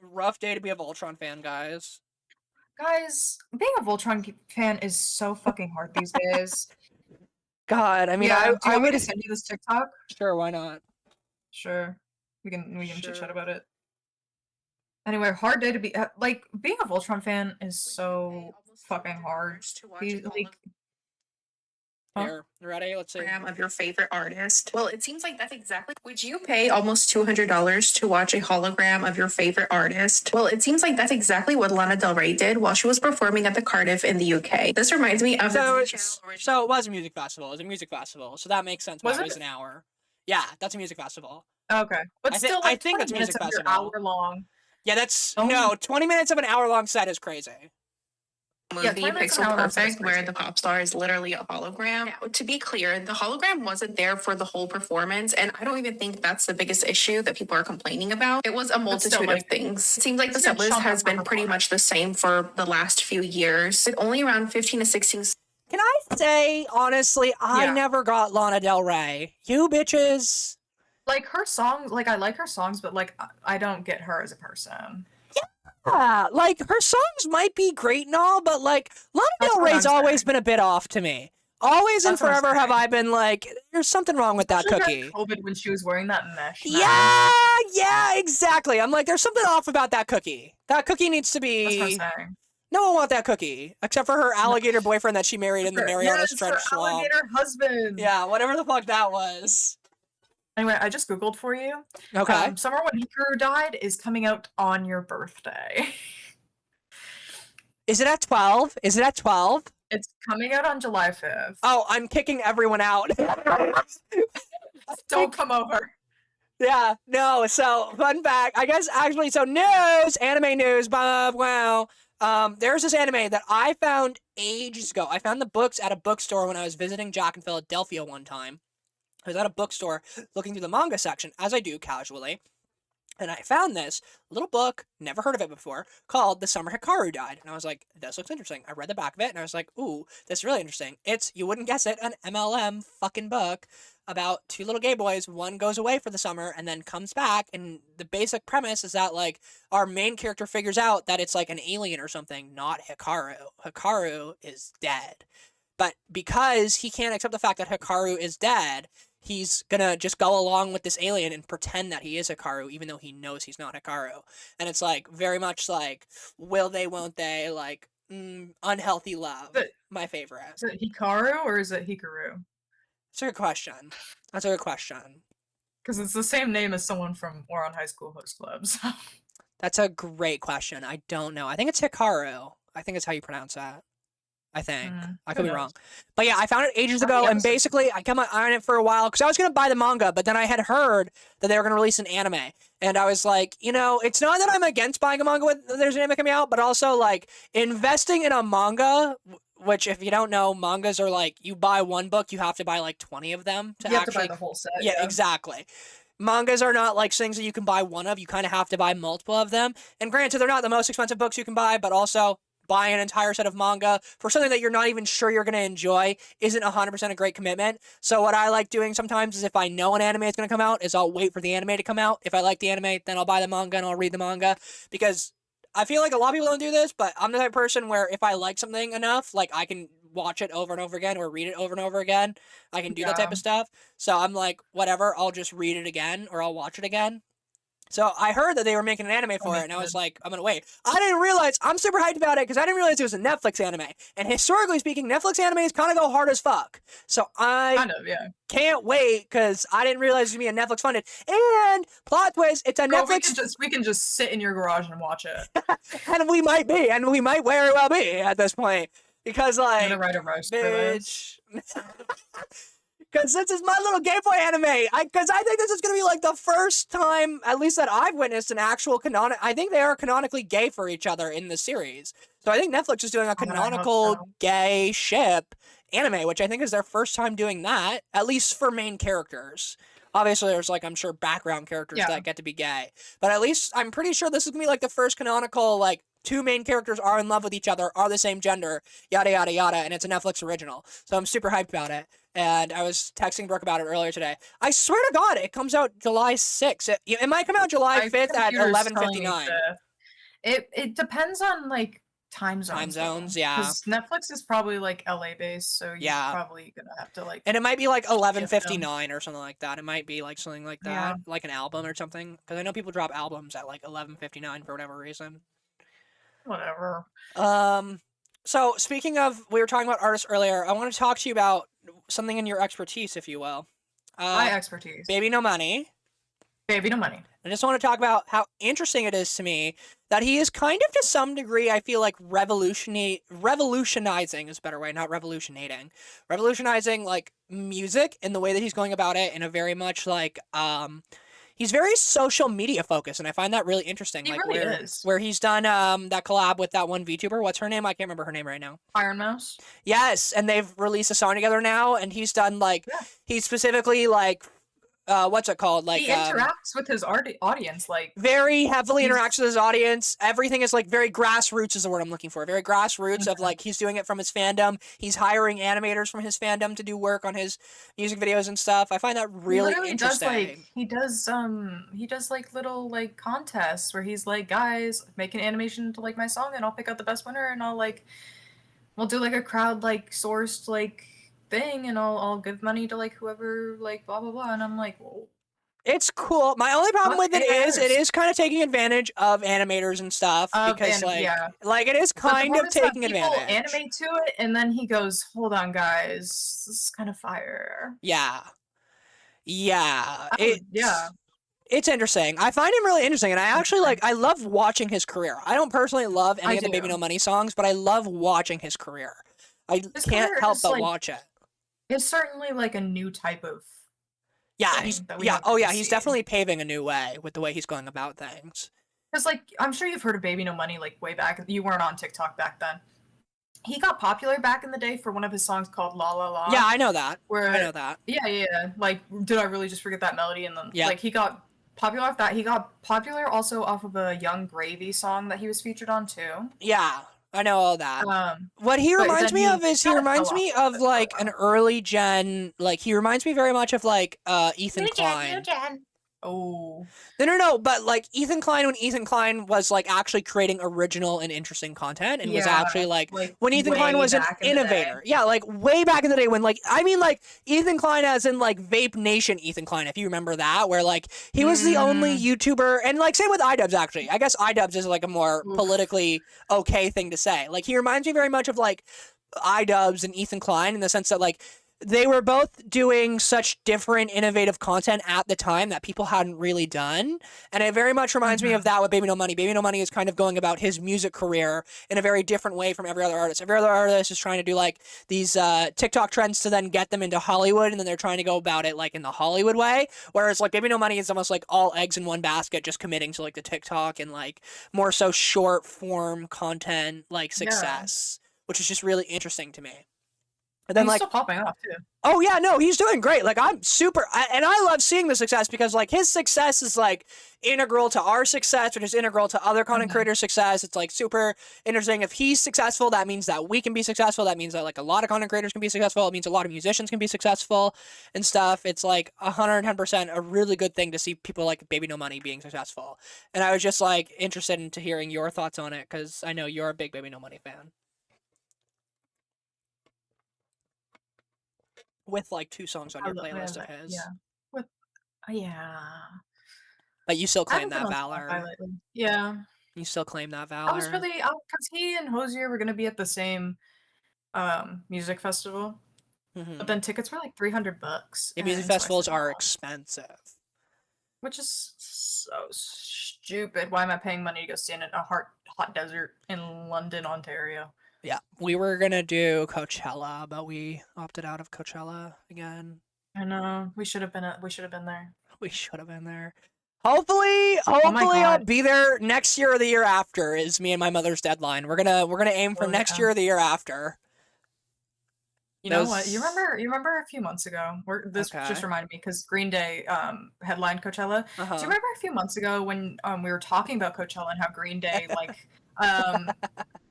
Rough day to be a Voltron fan, guys. Guys, being a Voltron fan is so fucking hard these days. God, I mean, yeah, I would send you this TikTok. Sure, why not? Sure, we can chit chat about it. Anyway, hard day to be like being a Voltron fan is so fucking hard. Here, ready? Let's see. Of your favorite artist. Well, it seems like that's exactly. Would you pay almost $200 to watch a hologram of your favorite artist? Well, it seems like that's exactly what Lana Del Rey did while she was performing at the Cardiff in the UK. This reminds me of so it was a music festival. It was a music festival, so that makes sense. Why it was an hour. Yeah, that's a music festival. Okay, but still, I think it's a music festival. Hour long. Yeah, that's no 20 minutes of an hour long set is crazy. Movie Pixel Perfect, where the pop star is literally a hologram. Yeah. To be clear, the hologram wasn't there for the whole performance, and I don't even think that's the biggest issue that people are complaining about. It was a multitude of things. It seems like the set list has been pretty much the same for the last few years, with only around 15 to 16. Can I say, honestly, I never got Lana Del Rey. You bitches. Like, her songs, like, I like her songs, but, like, I don't get her as a person. Yeah, like, her songs might be great and all, but, like, Lana Del Rey's always been a bit off to me. always and forever have I been like, there's something wrong with that cookie. COVID when she was wearing that mesh. Yeah, exactly. I'm like, there's something off about that cookie. That cookie needs to be. That's what I'm saying. No one wants that cookie, except for her alligator boyfriend that she married in the Mariana Trench Swamp. Alligator husband. Yeah, whatever the fuck that was. Anyway, I just Googled for you. Okay. Summer When Hikaru Died is coming out on your birthday. Is it at 12? Is it at 12? It's coming out on July 5th. Oh, I'm kicking everyone out. Don't come over. Yeah, no, so fun fact, I guess actually, so news, anime news, Bob, wow. There's this anime that I found ages ago. I found the books at a bookstore when I was visiting Jack in Philadelphia one time. I was at a bookstore looking through the manga section, as I do casually. And I found this little book, never heard of it before, called The Summer Hikaru Died. And I was like, this looks interesting. I read the back of it, and I was like, ooh, this is really interesting. It's, you wouldn't guess it, an MLM fucking book about two little gay boys. One goes away for the summer and then comes back. And the basic premise is that, like, our main character figures out that it's, like, an alien or something, not Hikaru. Hikaru is dead. But because he can't accept the fact that Hikaru is dead, he's gonna just go along with this alien and pretend that he is Hikaru, even though he knows he's not Hikaru. And it's like very much like, will they, won't they, like unhealthy love. My favorite. Is it Hikaru or is it Hikaru? That's a good question. That's a good question. Because it's the same name as someone from Ouran High School Host Club. So. That's a great question. I don't know. I think it's Hikaru. I think it's how you pronounce that. I think. I could be wrong. But yeah, I found it ages ago, and basically I kept my eye on it for a while, because I was going to buy the manga, but then I had heard that they were going to release an anime. And I was like, you know, it's not that I'm against buying a manga when there's an anime coming out, but also, like, investing in a manga, which, if you don't know, mangas are like, you buy one book, you have to buy, like, 20 of them to you have to buy the whole set. Yeah, exactly. Mangas are not like things that you can buy one of. You kind of have to buy multiple of them. And granted, they're not the most expensive books you can buy, but also buying an entire set of manga for something that you're not even sure you're going to enjoy isn't 100% a great commitment. So what I like doing sometimes is, if I know an anime is going to come out, is I'll wait for the anime to come out. If I like the anime, then I'll buy the manga and I'll read the manga, because I feel like a lot of people don't do this, but I'm the type of person where if I like something enough, like, I can watch it over and over again or read it over and over again. I can do that type of stuff. So I'm like, whatever, I'll just read it again or I'll watch it again. So I heard that they were making an anime for it, and I was like, I'm gonna wait. I didn't realize, I'm super hyped about it, because I didn't realize it was a Netflix anime. And historically speaking, Netflix animes kind of go hard as fuck. So I can't wait, because I didn't realize it was going to be a Netflix funded. And, plot twist, it's a Netflix... We can just sit in your garage and watch it. And we might be, and we might very well be at this point. Because, like, I'm gonna write a roast for this. Because this is my little gay boy anime. Because I think this is going to be, like, the first time, at least that I've witnessed, an actual I think they are canonically gay for each other in the series. So I think Netflix is doing a canonical gay ship anime, which I think is their first time doing that, at least for main characters. Obviously, there's, like, I'm sure background characters that get to be gay. But at least I'm pretty sure this is going to be, like, the first canonical, like, two main characters are in love with each other, are the same gender, yada, yada, yada, and it's a Netflix original. So I'm super hyped about it. And I was texting Brooke about it earlier today. I swear to God, it comes out July 6th. It might come out July 5th at 11:59. It depends on, like, time zones. Time zones, yeah. Because Netflix is probably, like, LA based, so you're probably gonna have to, like... And it might be, like, 11:59 or something like that. It might be, like, something like that. Like an album or something. Because I know people drop albums at, like, 11:59 for whatever reason. Whatever. So, speaking of, we were talking about artists earlier, I want to talk to you about something in your expertise, if you will. My expertise. Baby No Money. Baby No Money. I just want to talk about how interesting it is to me that he is kind of, to some degree, I feel like revolutionizing is a better way, not revolutionating. Revolutionizing, like, music in the way that he's going about it in a very much, like, he's very social media focused, and I find that really interesting. He like really is. Where he's done that collab with that one VTuber. What's her name? I can't remember her name right now. Iron Mouse. Yes, and they've released a song together now, and he's done, like, he's specifically, like, what's it called? Like, he interacts with his audience, like, very heavily interacts with his audience. Everything is, like, very grassroots is the word I'm looking for. Very grassroots of, like, he's doing it from his fandom. He's hiring animators from his fandom to do work on his music videos and stuff. I find that really interesting. He does like little, like, contests where he's like, guys, make an animation to, like, my song, and I'll pick out the best winner, and we'll do, like, a crowd, like, sourced, like, thing, and I'll give money to like whoever, like blah blah blah. And I'm like, well, it's cool. My only problem with it is kind of taking advantage of animators and stuff because like it is kind of taking advantage. Animate to it, and then he goes, "Hold on, guys, this is kind of fire." Yeah. It's interesting. I find him really interesting, and I actually I love watching his career. I don't personally love any of the Baby No Money songs, but I love watching his career. I can't help but watch it. It's certainly like a new type of he's definitely paving a new way with the way he's going about things. Because like I'm sure you've heard of Baby No Money like way back. You weren't on TikTok back then. He got popular back in the day for one of his songs called La La La. Yeah, I know that. I know that. Yeah. Like, did I really just forget that melody? And then like he got popular off that. He got popular also off of a Young Gravy song that he was featured on too. Yeah, I know all that. What he reminds me of is he reminds me of like an early gen. Like he reminds me very much of like Ethan Klein. Oh. No, but like Ethan Klein, when Ethan Klein was like actually creating original and interesting content and was actually like when Ethan Klein was an innovator. Yeah, like way back in the day when like Ethan Klein as in like Vape Nation Ethan Klein, if you remember that, where like he was the only YouTuber, and like same with iDubbbz actually. I guess iDubbbz is like a more politically okay thing to say. Like he reminds me very much of like iDubbbz and Ethan Klein in the sense that like they were both doing such different innovative content at the time that people hadn't really done. And it very much reminds me of that with Baby No Money. Baby No Money is kind of going about his music career in a very different way from every other artist. Every other artist is trying to do like these TikTok trends to then get them into Hollywood, and then they're trying to go about it like in the Hollywood way. Whereas like Baby No Money is almost like all eggs in one basket, just committing to like the TikTok and like more so short form content like success, which is just really interesting to me. And then he's still popping off too. Oh yeah, no, he's doing great. Like I'm super, and I love seeing the success because like his success is like integral to our success, which is integral to other content creators' success. It's like super interesting. If he's successful, that means that we can be successful. That means that like a lot of content creators can be successful. It means a lot of musicians can be successful and stuff. It's like 110% a really good thing to see people like Baby No Money being successful. And I was just like interested into hearing your thoughts on it because I know you're a big Baby No Money fan. With like 2 songs on your playlist of his. But you still claim that valor. Yeah. You still claim that valor. I was really, because he and Hosier were going to be at the same music festival. But then tickets were like $300. Yeah, music festivals are expensive. Which is so stupid. Why am I paying money to go stand in a hot desert in London, Ontario? Yeah, we were gonna do Coachella, but we opted out of Coachella again. I know. We should have been there. We should have been there. Hopefully I'll be there next year or the year after is me and my mother's deadline. We're gonna aim for next year or the year after. You know what? You remember a few months ago? This just reminded me because Green Day headlined Coachella. Do you remember a few months ago when we were talking about Coachella and how Green Day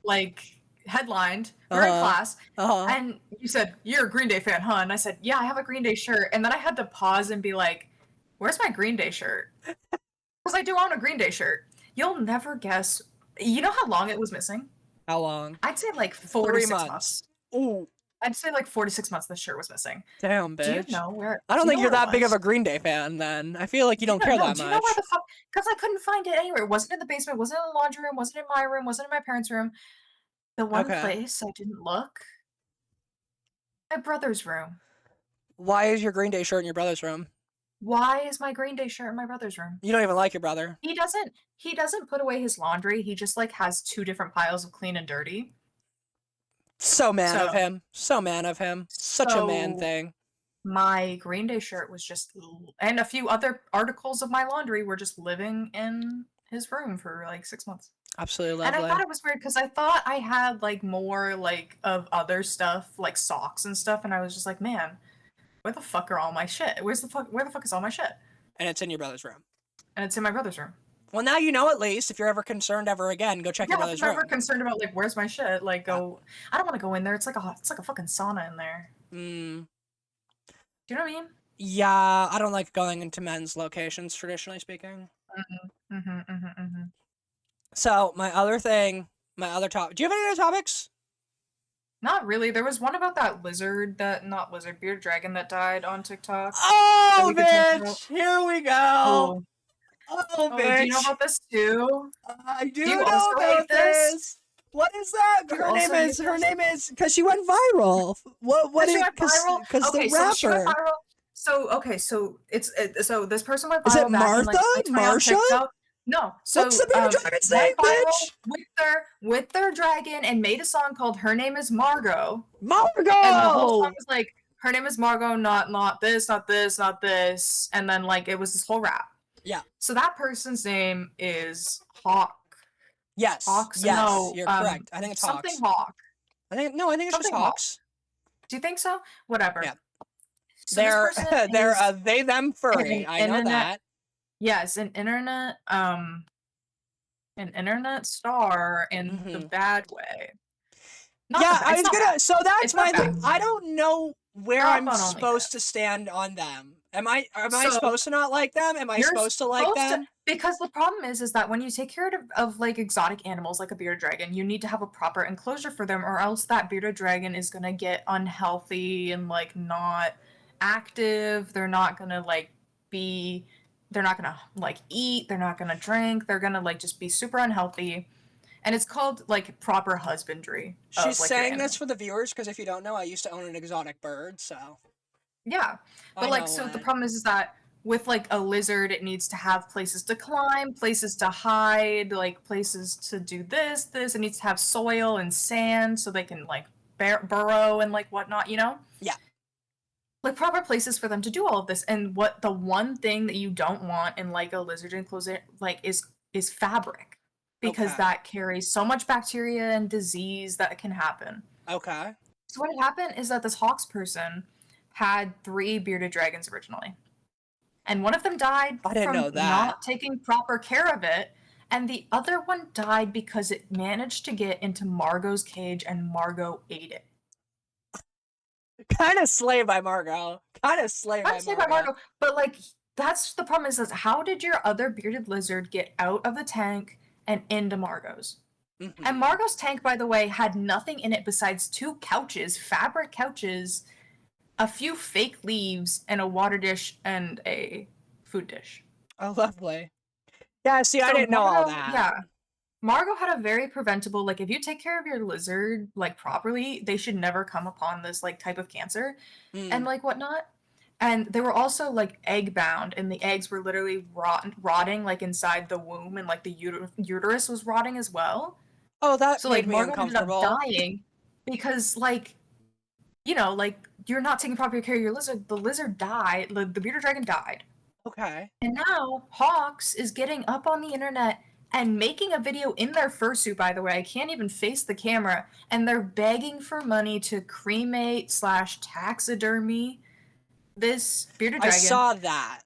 like headlined? We were in class, and you said you're a Green Day fan, huh? And I said, yeah, I have a Green Day shirt. And then I had to pause and be like, where's my Green Day shirt? Because I do own a Green Day shirt. You'll never guess. You know how long it was missing? How long? I'd say like 4 to 6 months. Ooh. I'd say like 4 to 6 months this shirt was missing. Damn, bitch. Do you know where? I don't think you're that big of a Green Day fan then. I feel like you don't care that much. Do you know where the fuck? Because I couldn't find it anywhere. It wasn't in the basement, wasn't in the laundry room, wasn't in my room, wasn't in my parents' room. The one place I didn't look, my brother's room. Why is your Green Day shirt in your brother's room? Why is my Green Day shirt in my brother's room? You don't even like your brother. He doesn't put away his laundry. He just like has 2 different piles of clean and dirty. So man of him. Such a man thing. My Green Day shirt was just, and a few other articles of my laundry were just living in his room for like 6 months. Absolutely lovely. And I thought it was weird because I thought I had like more like of other stuff, like socks and stuff, and I was just like, man, where the fuck are all my shit? Where the fuck is all my shit? And it's in your brother's room. And it's in my brother's room. Well, now you know at least. If you're ever concerned ever again, go check your brother's room. If I'm ever concerned about like where's my shit, like go. I don't want to go in there. It's like a fucking sauna in there. Do you know what I mean? Yeah, I don't like going into men's locations, traditionally speaking. So my other topic. Do you have any other topics? Not really. There was one about that bearded dragon that died on TikTok. Oh, bitch! Here we go. Oh, bitch! Do you know about this too? I do know about this. What is that? Her name is because she went viral. What is because the rapper. She went viral. So so this person went viral. Is it Martha? Marsha? No. So what's the bearded dragon's name, bitch? With their dragon and made a song called "Her Name Is Margot." Margot. And the whole song was like, "Her name is Margot, not this, not this, not this," and then like it was this whole rap. Yeah. So that person's name is Hawk. Yes. Hawks? Yes, no, you're correct. I think it's something Hawks. Hawk. I think it's just Hawks. Do you think so? Whatever. Yeah. So they're they them furry. I know that. Yes, an internet star in the bad way. I was gonna. So that's my thing. I don't know where I'm supposed to stand on them. Am I supposed to not like them? Am I supposed to like them? Because the problem is that when you take care of like exotic animals like a bearded dragon, you need to have a proper enclosure for them, or else that bearded dragon is gonna get unhealthy and like not active. They're not gonna like eat, they're not gonna drink, they're gonna like just be super unhealthy. And it's called like proper husbandry. She's saying this for the viewers because if you don't know, I used to own an exotic bird, so yeah. But like so the problem is that with like a lizard, it needs to have places to climb, places to hide, like places to do this. It needs to have soil and sand so they can like burrow and like whatnot, you know? Yeah. Like proper places for them to do all of this. And what the one thing that you don't want in like a lizard enclosure like is fabric, because that carries so much bacteria and disease that can happen. Okay. So what had happened is that this Hawks person had 3 bearded dragons originally. And one of them died from not taking proper care of it, and the other one died because it managed to get into Margot's cage and Margot ate it. Kind of slay by Margot. But like that's the problem is how did your other bearded lizard get out of the tank and into Margot's? Mm-hmm. And Margot's tank, by the way, had nothing in it besides 2 couches, fabric couches, a few fake leaves, and a water dish and a food dish. Oh, lovely. Yeah, see, I didn't know all that. Yeah. Margot had a very preventable, like, if you take care of your lizard, like, properly, they should never come upon this, like, type of cancer and, like, whatnot. And they were also, like, egg-bound, and the eggs were literally rotting, like, inside the womb, and, like, the uterus was rotting as well. Oh, that made me Margot uncomfortable. ended up dying because, like, you know, like, you're not taking proper care of your lizard. The lizard died. The bearded dragon died. Okay. And now Hawks is getting up on the internet and making a video in their fursuit, by the way. I can't even face the camera. And they're begging for money to cremate/taxidermy this bearded dragon. I saw that.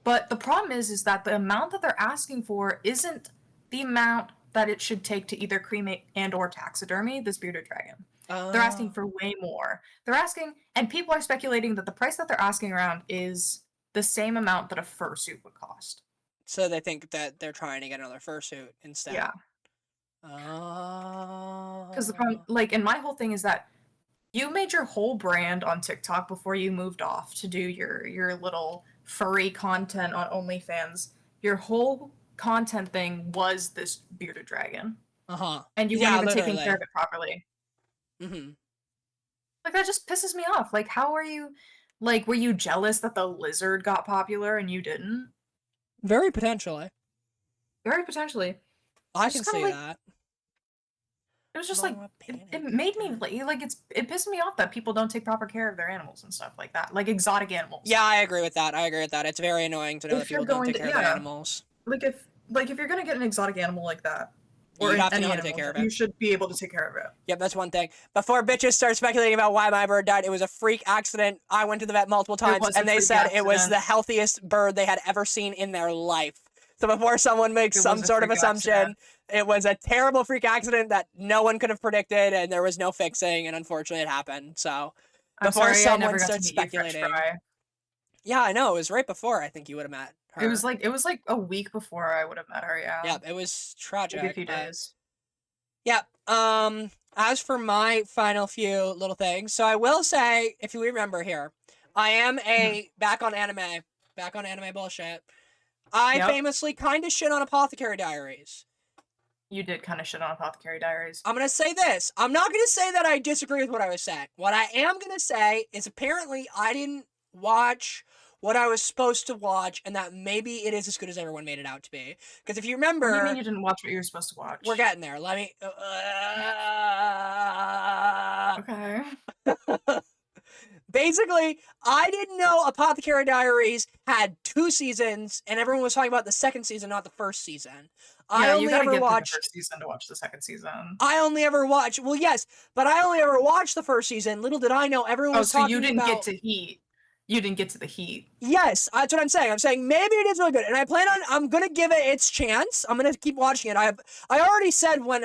But the problem is that the amount that they're asking for isn't the amount that it should take to either cremate and or taxidermy this bearded dragon. They're asking for way more. They're asking, and people are speculating that the price that they're asking around is the same amount that a fursuit would cost. So they think that they're trying to get another fursuit instead. Yeah. Oh. Because the problem, like, and my whole thing is that you made your whole brand on TikTok before you moved off to do your little furry content on OnlyFans. Your whole content thing was this bearded dragon. And you weren't even taking care of it properly. Mm-hmm. Like, that just pisses me off. Like, how are you, like, were you jealous that the lizard got popular and you didn't? Very potentially. Very potentially. I can see that. It was just like, it made me, like, it pissed me off that people don't take proper care of their animals and stuff like that. Like, exotic animals. Yeah, I agree with that. It's very annoying to know that people don't take care of their animals. Like, if you're gonna get an exotic animal like that, or you have to know how to take care of it. You should be able to take care of it. Yep, that's one thing. Before bitches start speculating about why my bird died, it was a freak accident. I went to the vet multiple times, and they said it was the healthiest bird they had ever seen in their life. So before someone makes some sort of assumption, it was a terrible freak accident that no one could have predicted, and there was no fixing, and unfortunately it happened. So before someone starts speculating. Yeah, I know. It was right before I think you would have met her. It was like a week before I would have met her, yeah. Yeah, it was tragic. Maybe a few days. Yeah. As for my final few little things, so I will say, if you remember here, I am back on anime bullshit. I famously kind of shit on Apothecary Diaries. You did kind of shit on Apothecary Diaries. I'm going to say this. I'm not going to say that I disagree with what I was saying. What I am going to say is apparently I didn't watch what I was supposed to watch, and that maybe it is as good as everyone made it out to be. Because if you remember... What do you mean you didn't watch what you were supposed to watch? We're getting there. Let me... Okay. Basically, I didn't know Apothecary Diaries had 2 seasons, and everyone was talking about the second season, not the first season. I only ever watched the first season to watch the second season. I only ever watched... Well, yes, but I only ever watched the first season. Little did I know everyone was talking about... Oh, so you didn't get to Heat. You didn't get to the Heat. Yes, that's what I'm saying. I'm saying maybe it is really good, and I'm gonna give it its chance. I'm gonna keep watching it. I already said when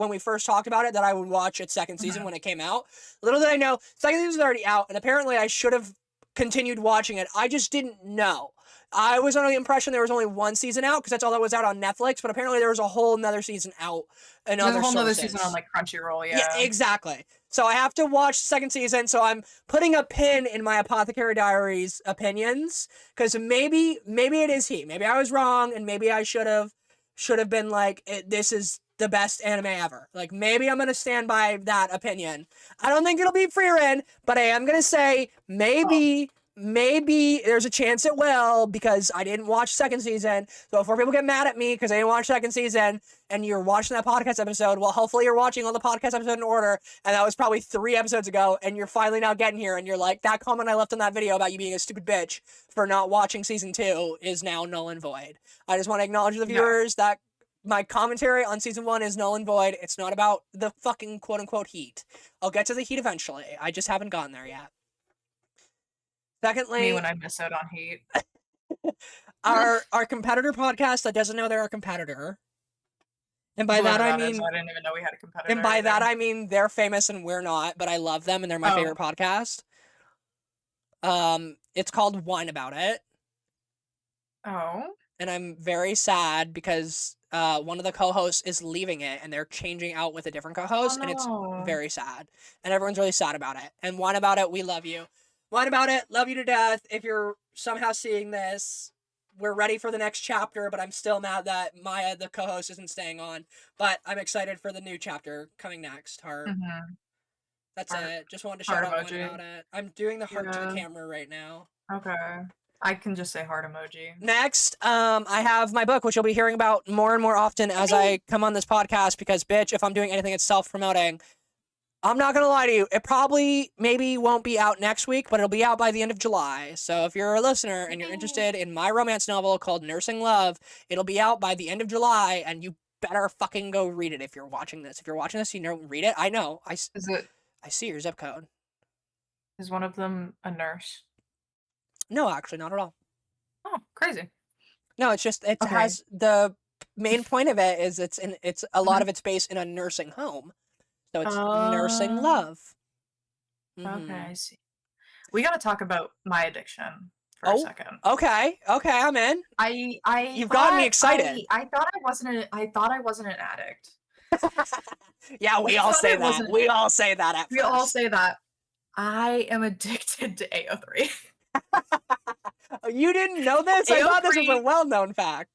we first talked about it that I would watch its second season when it came out. Little did I know, second season was already out, and apparently I should have continued watching it. I just didn't know. I was under the impression there was only 1 season out because that's all that was out on Netflix, but apparently there was a whole nother season out in other sources. There's a whole nother season on like Crunchyroll, yeah. Yeah, exactly. So I have to watch the second season, so I'm putting a pin in my Apothecary Diaries opinions, because maybe it is Heat. Maybe I was wrong, and maybe I should have been like, this is the best anime ever. Like, maybe I'm gonna stand by that opinion. I don't think it'll be Frieren, but I am gonna say maybe there's a chance it will, because I didn't watch second season. So before people get mad at me because I didn't watch second season and you're watching that podcast episode, well, hopefully you're watching all the podcast episodes in order, and that was probably 3 episodes ago, and you're finally now getting here, and you're like, that comment I left on that video about you being a stupid bitch for not watching season 2 is now null and void. I just want to acknowledge the viewers that my commentary on season 1 is null and void. It's not about the fucking quote-unquote Heat. I'll get to the Heat eventually. I just haven't gotten there yet. Secondly, me when I miss out on Heat. our competitor podcast that doesn't know they're our competitor. And by that I mean, I didn't even know we had a competitor. And by that I mean they're famous and we're not, but I love them and they're my favorite podcast. It's called Wine About It. Oh. And I'm very sad because one of the co-hosts is leaving it and they're changing out with a different co-host, and it's very sad. And everyone's really sad about it. And Wine About It, we love you. Wine About It, love you to death. If you're somehow seeing this, we're ready for the next chapter, but I'm still mad that Maya, the co-host, isn't staying on. But I'm excited for the new chapter coming next. Heart. That's it. Just wanted to shout out Wine About It. I'm doing the heart to the camera right now. Okay. I can just say heart emoji. Next, I have my book, which you'll be hearing about more and more often as I come on this podcast, because, bitch, if I'm doing anything, it's self-promoting. I'm not going to lie to you. It probably maybe won't be out next week, but it'll be out by the end of July. So if you're a listener and you're interested in my romance novel called Nursing Love, it'll be out by the end of July, and you better fucking go read it if you're watching this. If you're watching this, you know, read it. I know. I see your zip code. Is one of them a nurse? No, actually, not at all. Oh, crazy. No, it's just, it has, the main point of it is it's a lot of it's based in a nursing home. So it's Nursing Love. Okay, I see. We gotta talk about my addiction for a second. Okay, I'm in. You've gotten me excited. I thought I wasn't an addict. Yeah, we all say that. We all say that at first. We all say that. I am addicted to AO3. You didn't know this? I thought this was a well-known fact.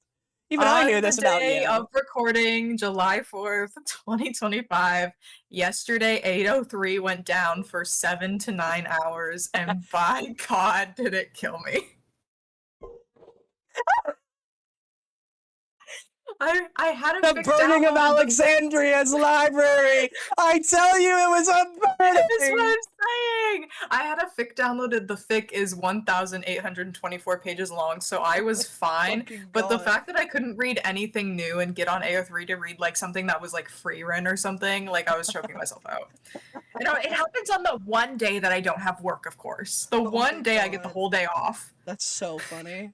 Even I knew this about you. On the day of recording, July 4th, 2025, yesterday 8:03 went down for 7 to 9 hours, and by God, did it kill me. I had a the burning of Alexandria's library. I tell you, it was a burning. That's what I'm saying. I had a fic downloaded. The fic is 1,824 pages long, so I was fine. But the fact that I couldn't read anything new and get on AO3 to read like something that was like free rent or something, like I was choking myself out. You know, it happens on the one day that I don't have work, of course. The one day I get the whole day off. That's so funny.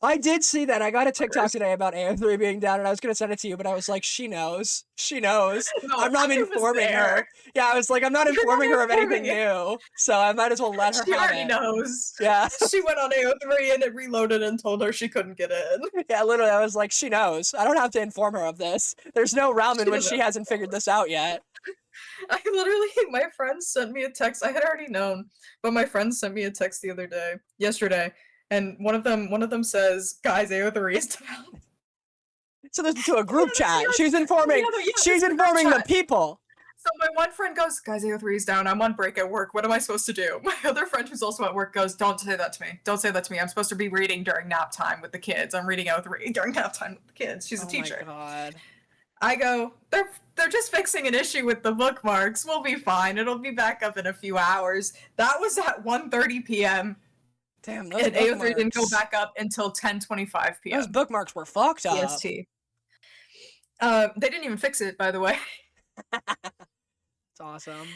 I did see that. I got a TikTok today about AO3 being down, and I was gonna send it to you, but I was like, she knows. She knows. No, I'm not informing her. Yeah, I was like, I'm not informing her of anything new, so I might as well let her She have already it. knows. Yeah. She went on AO3 and it reloaded and told her she couldn't get in. Yeah, literally, I was like, she knows. I don't have to inform her of this. There's no realm in which she hasn't figured this out yet. My friends sent me a text. I had already known, but my friends sent me a text yesterday, and one of them says, "Guys, AO3 is down." So this is to a group chat. She's informing. She's informing the people. So my one friend goes, "Guys, AO3 is down. I'm on break at work. What am I supposed to do?" My other friend, who's also at work, goes, "Don't say that to me. Don't say that to me. I'm supposed to be reading during nap time with the kids. I'm reading AO3 during nap time with the kids." She's a teacher. Oh my god. I go, they're just fixing an issue with the bookmarks. We'll be fine. It'll be back up in a few hours. That was at 1:30 p.m. Damn, those and bookmarks. AO3 didn't go back up until 10:25 p.m. Those bookmarks were fucked up. EST. They didn't even fix it, by the way. It's awesome.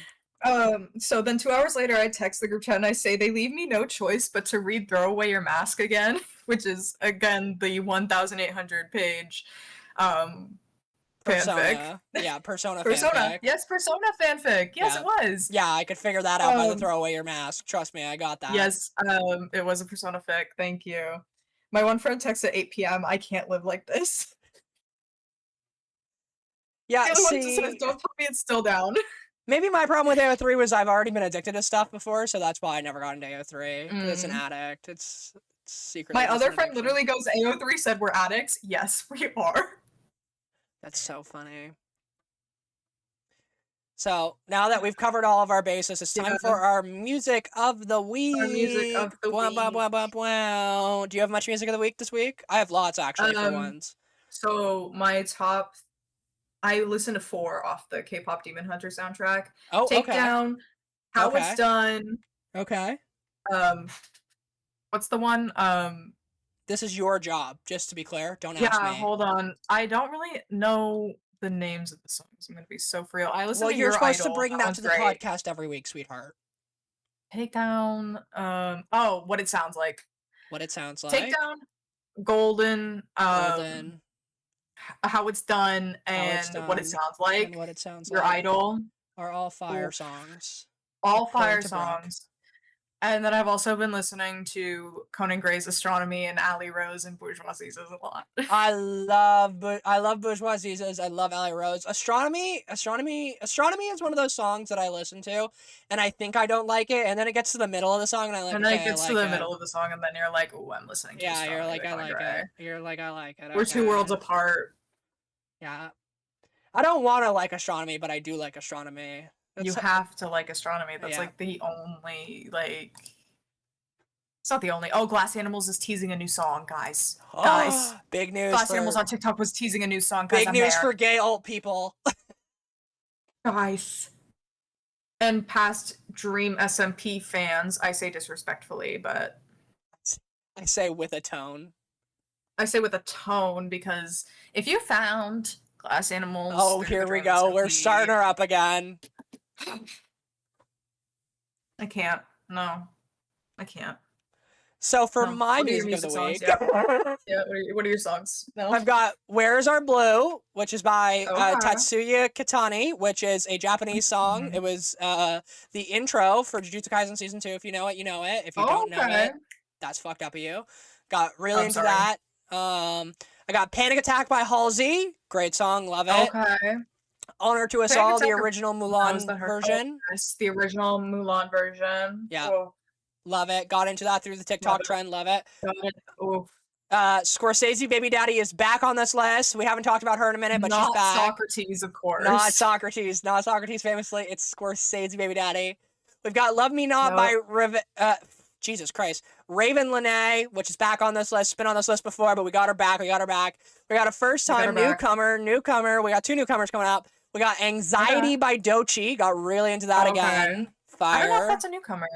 So then 2 hours later, I text the group chat and I say they leave me no choice but to read "Throw Away Your Mask" again, which is again the 1,800 page fanfic. Yeah, Persona fanfic. Yes, Persona fanfic. Yes, Yeah. It was. Yeah, I could figure that out by the "Throw Away Your Mask." Trust me, I got that. Yes, it was a Persona fic. Thank you. My one friend texted at 8 p.m. I can't live like this. Yeah, the other one see, just says, "Don't tell me it's still down." maybe my problem with AO3 was I've already been addicted to stuff before, so that's why I never got into AO3. It's an addict. It's secretly. My other friend literally goes, "AO3 said we're addicts." Yes, we are. That's so funny. So now that we've covered all of our bases, it's time for our music of the week. Our music of the week. Do you have much music of the week this week? I have lots actually for once. So my top, I listened to 4 off the K-pop Demon Hunter soundtrack. Oh, Takedown, How It's Done. Okay. What's the one? This is your job, just to be clear. Don't ask me. Yeah, hold on. I don't really know the names of the songs. I'm gonna be so for real. I listen to you're supposed Idol. to bring that to the podcast every week, sweetheart. Takedown. What It Sounds Like. What It Sounds Like. Takedown. Golden. Golden. How It's Done and What It Sounds Like. And What It Sounds Your Like. Idol. Are all fire songs. All fire songs. And then I've also been listening to Conan Gray's Astronomy and Ali Rose and Bourgeoisie's a lot. I love Bourgeoisie's. I love Ali Rose. Astronomy is one of those songs that I listen to, and I think I don't like it, and then it gets to the middle of the song, and I like. And then it gets to the middle of the song, and then you're like, "Oh, I'm listening to." Yeah, you're like, I like it. You're like, I like it. We're 2 worlds apart. Yeah, I don't want to like Astronomy, but I do like Astronomy. You have to like Astronomy. That's like the only it's not the only. Oh, Glass Animals is teasing a new song, guys. Guys, big news. Glass Animals on TikTok was teasing a new song. Guys, big news for gay old people. Guys, and past Dream SMP fans, I say disrespectfully, but I say with a tone. I say with a tone because if you found Glass Animals, oh, here we go. We're starting her up again. I can't. No, I can't. So for my music of the week, what are your songs? No. I've got "Where's Our Blue," which is by Tatsuya Kitani, which is a Japanese song. It was the intro for Jujutsu Kaisen Season 2. If you know it, you know it. If you don't know it, that's fucked up of you. Got really into that. I got "Panic Attack" by Halsey. Great song, love it. Okay. "Honor to Us All," the original Mulan version. Yes, the original Mulan version. Yeah. Oh. Love it. Got into that through the TikTok trend. Love it. Scorsese Baby Daddy is back on this list. We haven't talked about her in a minute, but she's back. Not Socrates, of course. Not Socrates. Not Socrates famously. It's Scorsese Baby Daddy. We've got "Love Me Not" by Jesus Christ. Raven Lene, which is back on this list. Been on this list before, but we got her back. We got a first time newcomer. We got 2 newcomers coming up. We got "Anxiety" by Doechii. Got really into that again. Fire. I don't know if that's a newcomer.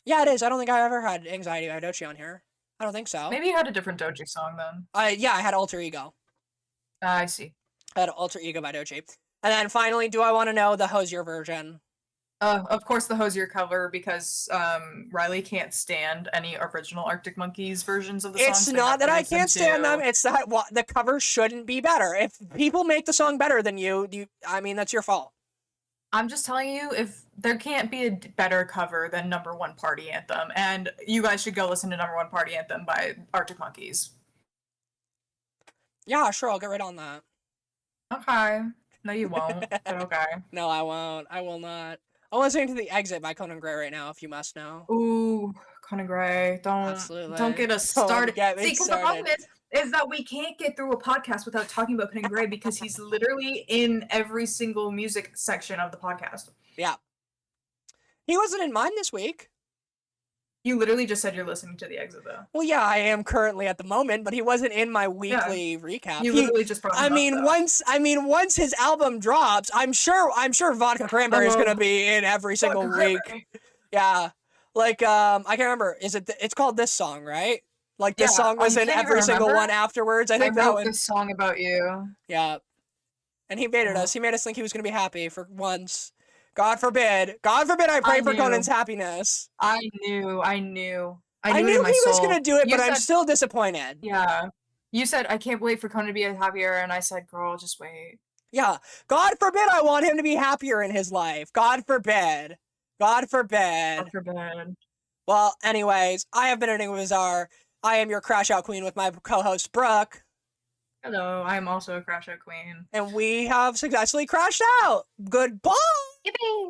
Yeah, it is. I don't think I ever had "Anxiety" by Doechii on here. I don't think so. Maybe you had a different Doechii song then. Yeah, I had "Alter Ego." I see. I had "Alter Ego" by Doechii. And then finally, "Do I Want to Know," the Hosier version. Of course, the Hosier cover, because Riley can't stand any original Arctic Monkeys versions of the song. It's not that I can't stand them. It's that the cover shouldn't be better. If people make the song better than you, I mean, that's your fault. I'm just telling you, if there can't be a better cover than Number One Party Anthem, and you guys should go listen to Number One Party Anthem by Arctic Monkeys. Yeah, sure, I'll get right on that. Okay. No, you won't, but okay. No, I won't. I will not. I'm listening to The Exit by Conan Gray right now, if you must know. Ooh, Conan Gray. Don't get us started. See, because the problem is that we can't get through a podcast without talking about Conan Gray, because he's literally in every single music section of the podcast. Yeah. He wasn't in mine this week. You literally just said you're listening to The Exit, though. Well, yeah, I am currently at the moment, but he wasn't in my weekly recap. You literally just brought him up, once his album drops, I'm sure Vodka Cranberry is gonna be in every single week. Yeah, like I can't remember. It's called This Song, right? Like this song was in every single one afterwards. I think that was this song about you. Yeah, and he baited us. He made us think he was gonna be happy for once. God forbid I pray for Conan's happiness. I knew he was gonna do it, but I'm still disappointed. Yeah. You said, I can't wait for Conan to be happier, and I said, girl, just wait. Yeah. God forbid I want him to be happier in his life. God forbid. God forbid. God forbid. Well, anyways, I have been Enigma Bizarre. I am your Crash Out Queen with my co-host, Brooke. Hello, I am also a Crash Out Queen. And we have successfully crashed out. Goodbye! Yippee!